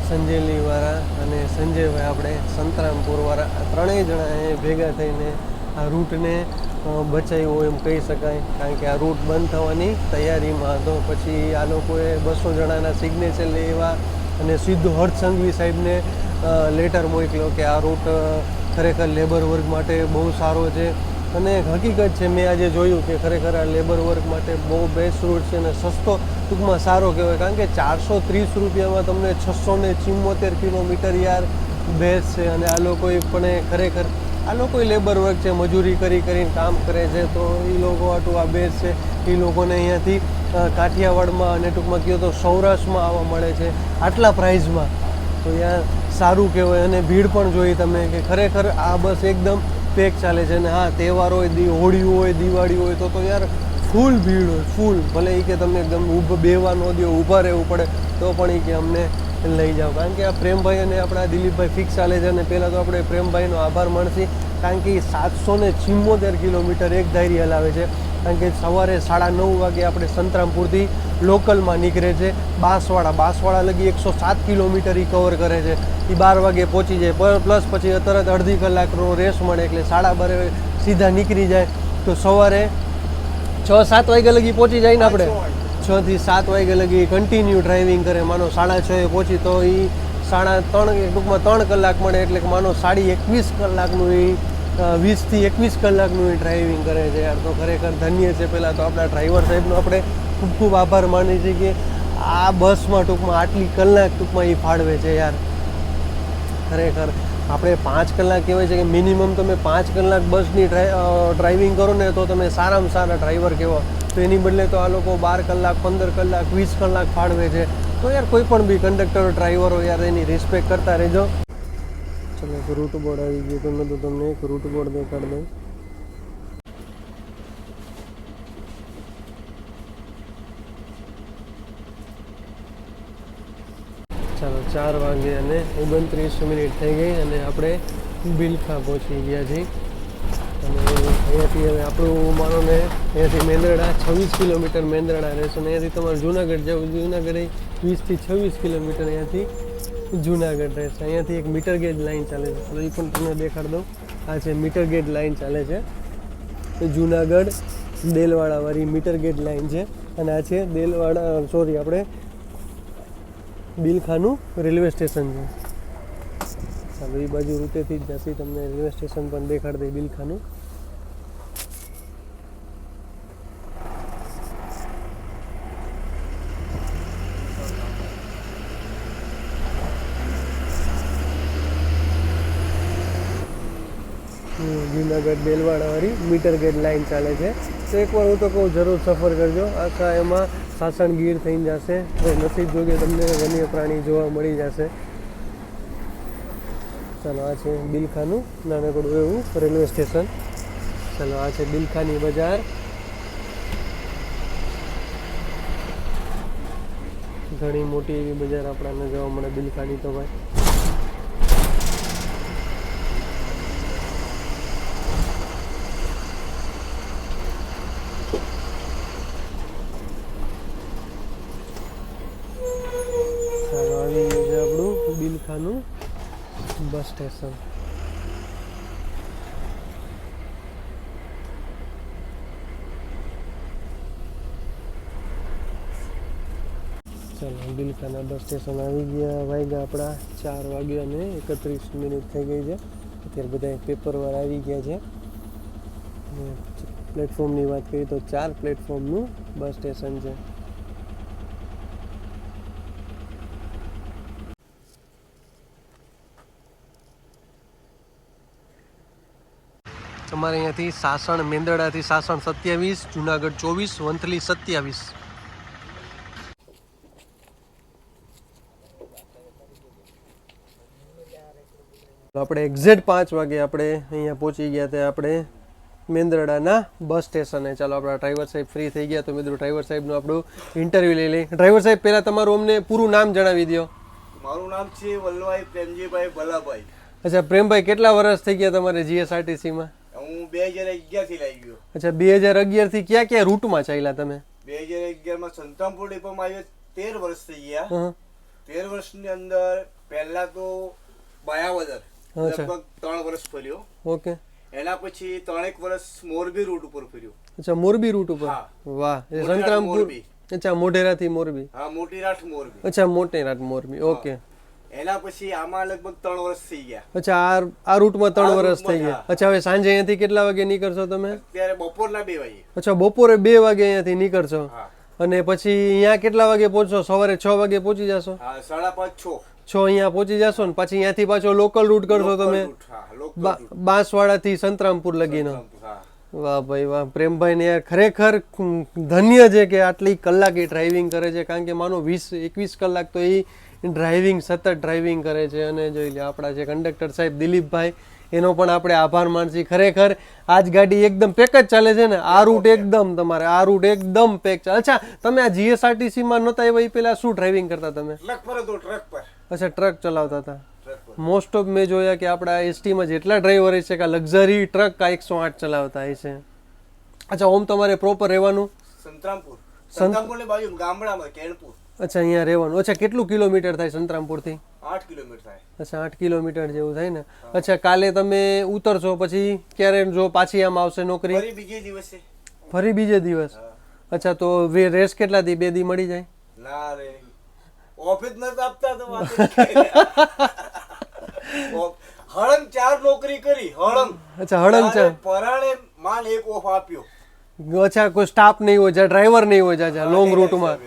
સંજેલીવાળા અને સંજયભાઈ આપણે સંતરામપુરવાળા, આ 3 જણાએ ભેગા થઈને આ રૂટને બચાવ્યો એમ કહી શકાય. કારણ કે આ રૂટ બંધ થવાની તૈયારીમાં હતો. પછી આ લોકોએ 200 જણાના સિગ્નેચર લેવા અને સીધું હર્ષ સંઘવી સાહેબને લેટર મોકલ્યો કે આ રૂટ ખરેખર લેબર વર્ગ માટે બહુ સારો છે. અને હકીકત છે, મેં આજે જોયું કે ખરેખર આ લેબર વર્ગ માટે બહુ બેસ્ટ રૂટ છે અને સસ્તો ટૂંકમાં સારો કહેવાય. કારણ કે 430 રૂપિયામાં તમને 674 કિલોમીટર યાર બેસ્ટ છે. અને આ લોકોએ પણ ખરેખર આ લોકો લેબર વર્ક છે, મજૂરી કરીને કામ કરે છે. તો એ લોકો આટલું આ બેસ્ટ છે. એ લોકોને અહીંયાથી કાઠિયાવાડમાં અને ટૂંકમાં કહો તો સૌરાષ્ટ્રમાં આવવા મળે છે આટલા પ્રાઇઝમાં. તો યાર સારું કહેવાય. અને ભીડ પણ જોઈ તમે કે ખરેખર આ બસ એકદમ પેક ચાલે છે. અને હા, તહેવાર હોય, હોળી હોય, દિવાળી હોય તો યાર ફૂલ ભીડ હોય, ફૂલ. ભલે એ કે તમને એકદમ બેવા ન દો, ઊભા રહેવું પડે તો પણ એ કે અમને લઈ જાઓ. કારણ કે આ પ્રેમભાઈ અને આપણા દિલીપભાઈ ફિક્સ ચાલે છે. અને પહેલાં તો આપણે પ્રેમભાઈનો આભાર માનશી, કારણ કે 774 કિલોમીટર એક ધારી હલાવે છે. કારણ કે સવારે 9:30 વાગે આપણે સંતરામપુરથી લોકલમાં નીકળે છે બાંસવાડા લગી 107 કિલોમીટર એ કવર કરે છે. એ 12 વાગે પહોંચી જાય, પ્લસ પછી તરત અડધી કલાકનો રેસ મળે, એટલે 12:30 સીધા નીકળી જાય. તો સવારે 6-7 વાગ્યા લગી પહોંચી જાય ને આપણે. 6 થી 7 વાગ્યા લગી કન્ટિન્યુ ડ્રાઇવિંગ કરે. માનો 6:30 પહોંચી તો એ 3.5 ટૂંકમાં 3 કલાક મળે. એટલે કે માનો 21 કલાકનું એ 20 થી 21 કલાકનું એ ડ્રાઇવિંગ કરે છે યાર. તો ખરેખર ધન્ય છે. પહેલાં તો આપણા ડ્રાઈવર સાહેબનો આપણે ખૂબ ખૂબ આભાર માનીએ છીએ કે આ બસમાં ટૂંકમાં આટલી કલાક ટૂંકમાં એ ફાળવે છે યાર. ખરેખર આપણે 5 કલાક કહેવાય છે કે મિનિમમ તમે 5 કલાક બસની ડ્રાઇવિંગ કરો ને તો તમે સારામાં સારા ડ્રાઈવર કહેવા. તો એની બદલે તો આ લોકો 12 કલાક, 15 કલાક, 20 કલાક ફાળવે છે. તો યાર કોઈ પણ બી કંડક્ટર, ડ્રાઈવરો યાર એની રિસ્પેક્ટ કરતા રહેજો. ચલો એક રૂટ બોર્ડ આવી ગયું, તો તમને એક રૂટ બોર્ડ દેખાડી દઉં. 4 વાગે અને 29 મિનિટ થઈ ગઈ અને આપણે બિલખા પહોંચી ગયા છીએ. અને અહીંયાથી હવે આપણું માનો ને અહીંયાથી મેંદરડા 26 કિલોમીટર મેંદરડા રહેશે. અને અહીંયાથી તમારે જુનાગઢ જવું, જુનાગઢ 20 થી 26 કિલોમીટર અહીંયાથી જુનાગઢ રહેશે. અહીંયાથી એક મીટર ગેજ લાઈન ચાલે છે, ચાલો એ પણ તમને દેખાડી દઉં. આ છે મીટર ગેજ લાઈન ચાલે છે, જુનાગઢ દેલવાડાવાળી મીટર ગેજ લાઈન છે. અને આ છે આપણે બિલખાનું રેલવે સ્ટેશન છે. ચાલો એ બાજુ રૂટેથી જ જશે, તમને રેલવે સ્ટેશન પણ દેખાડી દઈએ બિલખાનું. જુનાગઢ દેલવાડાવાળી મીટર ગેજ લાઈન ચાલે છે. તો એકવાર હું તો કહું જરૂર સફર કરજો. આખા એમાં સાસણગીર થઈને જશે, તો નસીબ જોગે તમને વન્ય પ્રાણી જોવા મળી જશે. ચાલો આ છે બિલખાનું નાનકડું એવું રેલવે સ્ટેશન. ચાલો આ છે બિલખાની બજાર. ઘણી મોટી એવી બજાર આપણને જોવા મળે બિલખાની તો ભાઈ. બિલખાનું બસ સ્ટેશન. ચાલો બિલખાના બસ સ્ટેશન આવી ગયા. વાગ્યા આપણા 4 વાગ્યા અને 31 મિનિટ થઈ ગઈ છે. અત્યારે બધા પેપરવાળા આવી ગયા છે. પ્લેટફોર્મની વાત કરીએ તો 4 પ્લેટફોર્મનું બસ સ્ટેશન છે. તમારે અહીંયાથી સાસણ મેંદરડાથી સાસણ 27, જુનાગઢ 24, વંથલી 27. આપણે એક્ઝેક્ટ 5 વાગે આપણે અહીંયા પહોંચી ગયા હતા આપણે મેંદરડાના બસ સ્ટેશને. ચાલો આપણા ડ્રાઈવર સાહેબ ફ્રી થઈ ગયા, તો મિત્રો ડ્રાઈવર સાહેબનું આપણું ઇન્ટરવ્યૂ લઈ લઈએ. ડ્રાઈવર સાહેબ પહેલાં તમારું અમને પૂરું નામ જણાવી દો. મારું નામ છે વલ્લભાઈ પ્રેમજીભાઈ ભલાભાઈ. અચ્છા પ્રેમભાઈ, કેટલા વર્ષ થઈ ગયા તમારે જીએસઆરટીસીમાં? હું 2011 થી લાગી ગયો. અચ્છા 2011 થી ક્યાં ક્યાં રૂટમાં ચાલ્યા તમે? 2011 માં સંતરામપુર ડિપોમાં આવ્યો. 13 વર્ષ થઈ ગયા. 13 વર્ષની અંદર પહેલા તો બાયાવદર લગભગ 3 વર્ષ ફર્યો. ઓકે. એના પછી 3 વર્ષ મોરબી રૂટ ઉપર ફર્યો. અચ્છા મોરબી રૂટ ઉપર. વાહ. સંતરામપુર. અચ્છા મોઢેરાથી મોરબી. હા મોટીરાઠ મોરબી. અચ્છા મોટેરાઠ મોરબી. ઓકે. એના પછી આમાં લગભગ 3 વર્ષ થઈ ગયા. અચ્છા આ રૂટમાં 3 વર્ષ થઈ ગયા. અચ્છા હવે સાંજે અહીંયાથી કેટલા વાગે નીકળશો તમે? અત્યારે બપોરના 2 વાગે. અચ્છા બપોરે 2 વાગે અહીંયાથી નીકળશો. અને પછી અહીંયા કેટલા વાગે પહોંચશો? સવારે 6 વાગે પહોંચી જશો? હા 5:30 6 અહીંયા પહોંચી જશો ને પછી અહીંયાથી પાછો લોકલ રૂટ કરશો તમે બાંસવાડાથી સંતરામપુર લગીનો. વાહ ભાઈ વાહ. પ્રેમભાઈ ને યાર ખરેખર ધન્ય છે કે આટલી કલાક એ ડ્રાઇવિંગ કરે છે. કારણ કે માનો 20-21 કલાક તો એ ડ્રાઇવિંગ સતત ડ્રાઇવિંગ કરે છે. અને જોઈ લે આપણા જે કંડક્ટર સાહેબ દિલીપભાઈ, એનો પણ આપણે આભાર માનીએ. ખરેખર આજ ગાડી એકદમ પેક જ ચાલે છે ને. આ રૂટ એકદમ તમારે આ રૂટ એકદમ પેક ચાલે. અચ્છા તમે આ જીએસઆરટીસીમાં નહોતા એવા એ પહેલા શું ડ્રાઇવિંગ કરતા તમે? ટ્રક પર હતો. ટ્રક પર. અચ્છા ટ્રક ચલાવતા હતા. મોસ્ટ ઓફ મેં જોયા કે આપણા એસટીમાં જેટલા ડ્રાઈવર છે કે લક્ઝરી ટ્રક આ 108 ચલાવતા હોય છે. અચ્છા ઓમ તમારે પ્રોપર રહેવાનું સંતરામપુરની બાજુ ગામડામાં કેણપુર. અચ્છા અહીંયા રહેવાનું. અચ્છા કેટલું કિલોમીટર થાય સંતરામપુરથી? 8 કિલોમીટર થાય. અચ્છા 8 કિલોમીટર જેવું થાય ને. અચ્છા કાલે તમે ઉતરશો પછી ક્યારે જો પાછી આમ આવશે નોકરી? ફરી બીજે દિવસે. ફરી બીજે દિવસ? અચ્છા તો રેસ કેટલા દી? 2 દી મળી જાય? ના રે ઓફિસ નથી આપતા તો હળંગ 4 નોકરી કરી. હળંગ. અચ્છા હળંગ 4 પરાણે માલ 1 ઓફ આપ્યો. અચ્છા કોઈ સ્ટાફ નહીં હોય, ડ્રાઈવર નહીં હોય લોંગ રૂટમાં.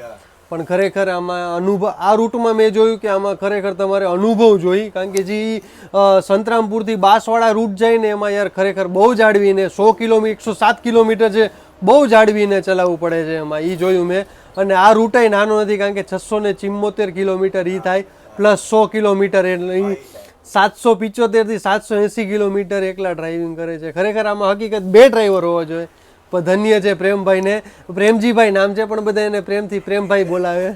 પણ ખરેખર આમાં અનુભવ આ રૂટમાં મેં જોયું કે આમાં ખરેખર તમારે અનુભવ જોઈ. કારણ કે જે સંતરામપુરથી બાંસવાડા રૂટ જાય ને એમાં યાર ખરેખર બહુ જાળવીને 100 કિલોમીટર 107 કિલોમીટર છે, બહુ જાળવીને ચલાવવું પડે છે એમાં. એ જોયું મેં. અને આ રૂટ નાનો નથી કારણ કે 674 કિલોમીટર એ થાય પ્લસ 100 કિલોમીટર એટલે 775 થી 780 કિલોમીટર એકલા ડ્રાઇવિંગ કરે છે. ખરેખર આમાં હકીકત 2 ડ્રાઈવર હોવા જોઈએ. પણ ધન્ય છે પ્રેમભાઈને. પ્રેમજીભાઈ નામ છે પણ બધા એને પ્રેમથી પ્રેમભાઈ બોલાવે.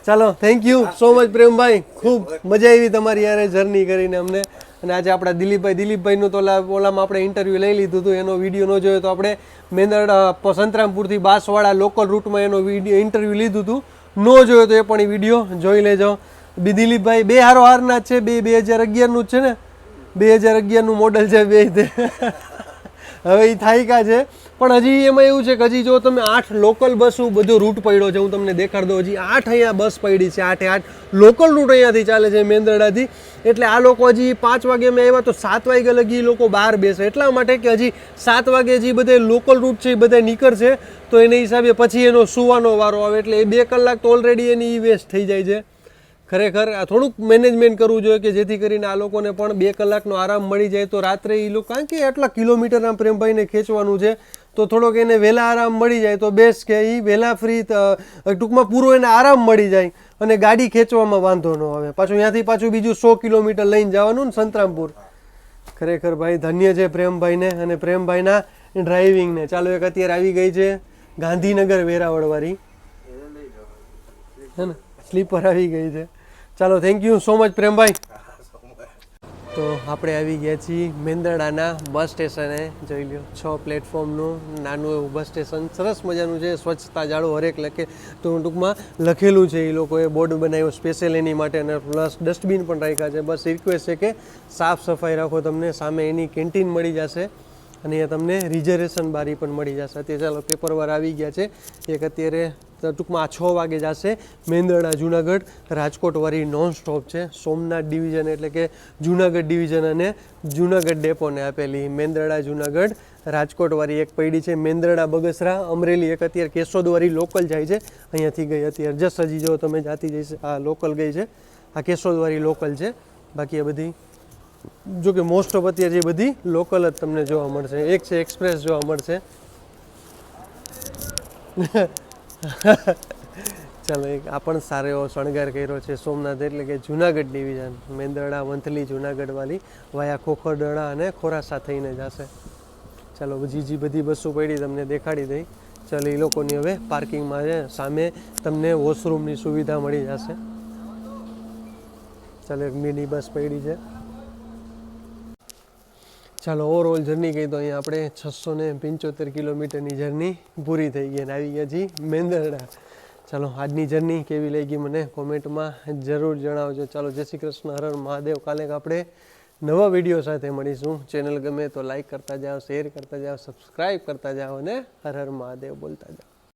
ચાલો થેન્ક યુ સો મચ પ્રેમભાઈ, ખૂબ મજા આવી તમારી યારે જર્ની કરીને અમને. અને આજે આપણા દિલીપભાઈનું તો ઓલામાં આપણે ઇન્ટરવ્યૂ લઈ લીધું હતું, એનો વિડીયો ન જોયો તો આપણે મેંદરડા સંતરામપુરથી બાસવાડા લોકલ રૂટમાં એનો વિડીયો ઇન્ટરવ્યૂ લીધું હતું. ન જોયો તો એ પણ એ વિડીયો જોઈ લેજો. દિલીપભાઈ બે હારના જ છે, 2011નું જ છે ને, 2011નું મોડલ છે બે. હવે એ થાયકા છે પણ હજી એમાં એવું છે કે હજી જો તમે 8 લોકલ બસો બધો રૂટ પડ્યો છે, હું તમને દેખાડ દઉં. હજી 8 અહીંયા બસ પડી છે, 8 લોકલ રૂટ અહીંયાથી ચાલે છે મેંદરડાથી. એટલે આ લોકો હજી 5 વાગે મેં આવ્યા તો 7 વાગે લગી એ લોકો બહાર બેસે, એટલા માટે કે હજી 7 વાગે જે બધે લોકલ રૂટ છે એ બધા નીકળશે તો એને હિસાબે પછી એનો સુવાનો વારો આવે, એટલે એ 2 કલાક તો ઓલરેડી એની વેસ્ટ થઈ જાય છે. ખરેખર આ થોડુંક મેનેજમેન્ટ કરવું જોઈએ કે જેથી કરીને આ લોકોને પણ 2 કલાકનો આરામ મળી જાય તો રાત્રે એ લોકો, કારણ કે આટલા કિલોમીટર આમ પ્રેમભાઈને ખેંચવાનું છે તો થોડોક એને વહેલા આરામ મળી જાય તો બેસ્ટ, કે એ વહેલા ફ્રી ટૂંકમાં પૂરો એને આરામ મળી જાય અને ગાડી ખેંચવામાં વાંધો ન આવે. પાછું ત્યાંથી પાછું બીજું 100 કિલોમીટર લઈને જવાનું ને સંતરામપુર. ખરેખર ભાઈ ધન્ય છે પ્રેમભાઈને અને પ્રેમભાઈના ડ્રાઇવિંગને. ચાલો એક અત્યારે આવી ગઈ છે ગાંધીનગર વેરાવળવાળી, હે ને, સ્લીપર આવી ગઈ છે. ચાલો થેન્ક યુ સો મચ પ્રેમભાઈ. તો આપણે આવી ગયા છીએ મેંદરડાના બસ સ્ટેશને. જોઈ લો 6 પ્લેટફોર્મનું નાનું એવું બસ સ્ટેશન, સરસ મજાનું છે. સ્વચ્છતા જાળવો હરેક લખે તો ટૂંકમાં લખેલું છે, એ લોકોએ બોર્ડ બનાવ્યો સ્પેશિયલ એની માટે, અને પ્લસ ડસ્ટબિન પણ રાખ્યા છે. બસ રિક્વેસ્ટ છે કે સાફ સફાઈ રાખો. તમને સામે એની કેન્ટીન મળી જશે અને અહીંયા તમને રિઝર્વેશન બારી પણ મળી જશે. અત્યારે ચાલો પેપરવાર આવી ગયા છે. એક અત્યારે ટૂંકમાં આ 6 વાગે જશે મેંદરડા જુનાગઢ રાજકોટવાળી નોન સ્ટોપ છે. સોમનાથ ડિવિઝન એટલે કે જુનાગઢ ડિવિઝન અને જુનાગઢ ડેપોને આપેલી મેંદરડા જુનાગઢ રાજકોટવાળી એક પડી છે. મેંદરડા બગસરા અમરેલી એક અત્યારે કેશોદવાળી લોકલ જાય છે, અહીંયાથી ગઈ અત્યારે જસ્ટ હજી જો તમે જાતી જઈશ. આ લોકલ ગઈ છે, આ કેશોદવાળી લોકલ છે. બાકી આ બધી જો કે મોસ્ટ ઓફ અત્યારે જે બધી લોકલ જ તમને જોવા મળશે. એક છે એક્સપ્રેસ જોવા મળશે. ચાલો એક આ પણ સારો એવો શણગાર કર્યો છે. સોમનાથ એટલે કે જુનાગઢ ડિવિઝન મેંદરડા મંથલી જુનાગઢવાળી વાયા ખોખરદડા અને ખોરાસા થઈને જશે. ચાલો બીજી બધી બસો પડી તમને દેખાડી દઈ. ચાલો એ લોકોની હવે પાર્કિંગમાં છે, સામે તમને વોશરૂમની સુવિધા મળી જશે. ચાલો એક મિની બસ પડી છે. ચાલો ઓવરઓલ જર્ની કહી તો અહીંયા આપણે 675 કિલોમીટરની જર્ની પૂરી થઈ ગઈ અને આવી ગયા છીએ મેંદરડા. ચાલો આજની જર્ની કેવી લાગી મને કોમેન્ટમાં જરૂર જણાવજો. ચાલો જય શ્રી કૃષ્ણ, હર હર મહાદેવ. કાલે આપણે નવા વિડીયો સાથે મળીશું. ચેનલ ગમે તો લાઈક કરતા જાઓ, શેર કરતા જાઓ, સબસ્ક્રાઈબ કરતા જાઓ અને હર હર મહાદેવ બોલતા જાઓ.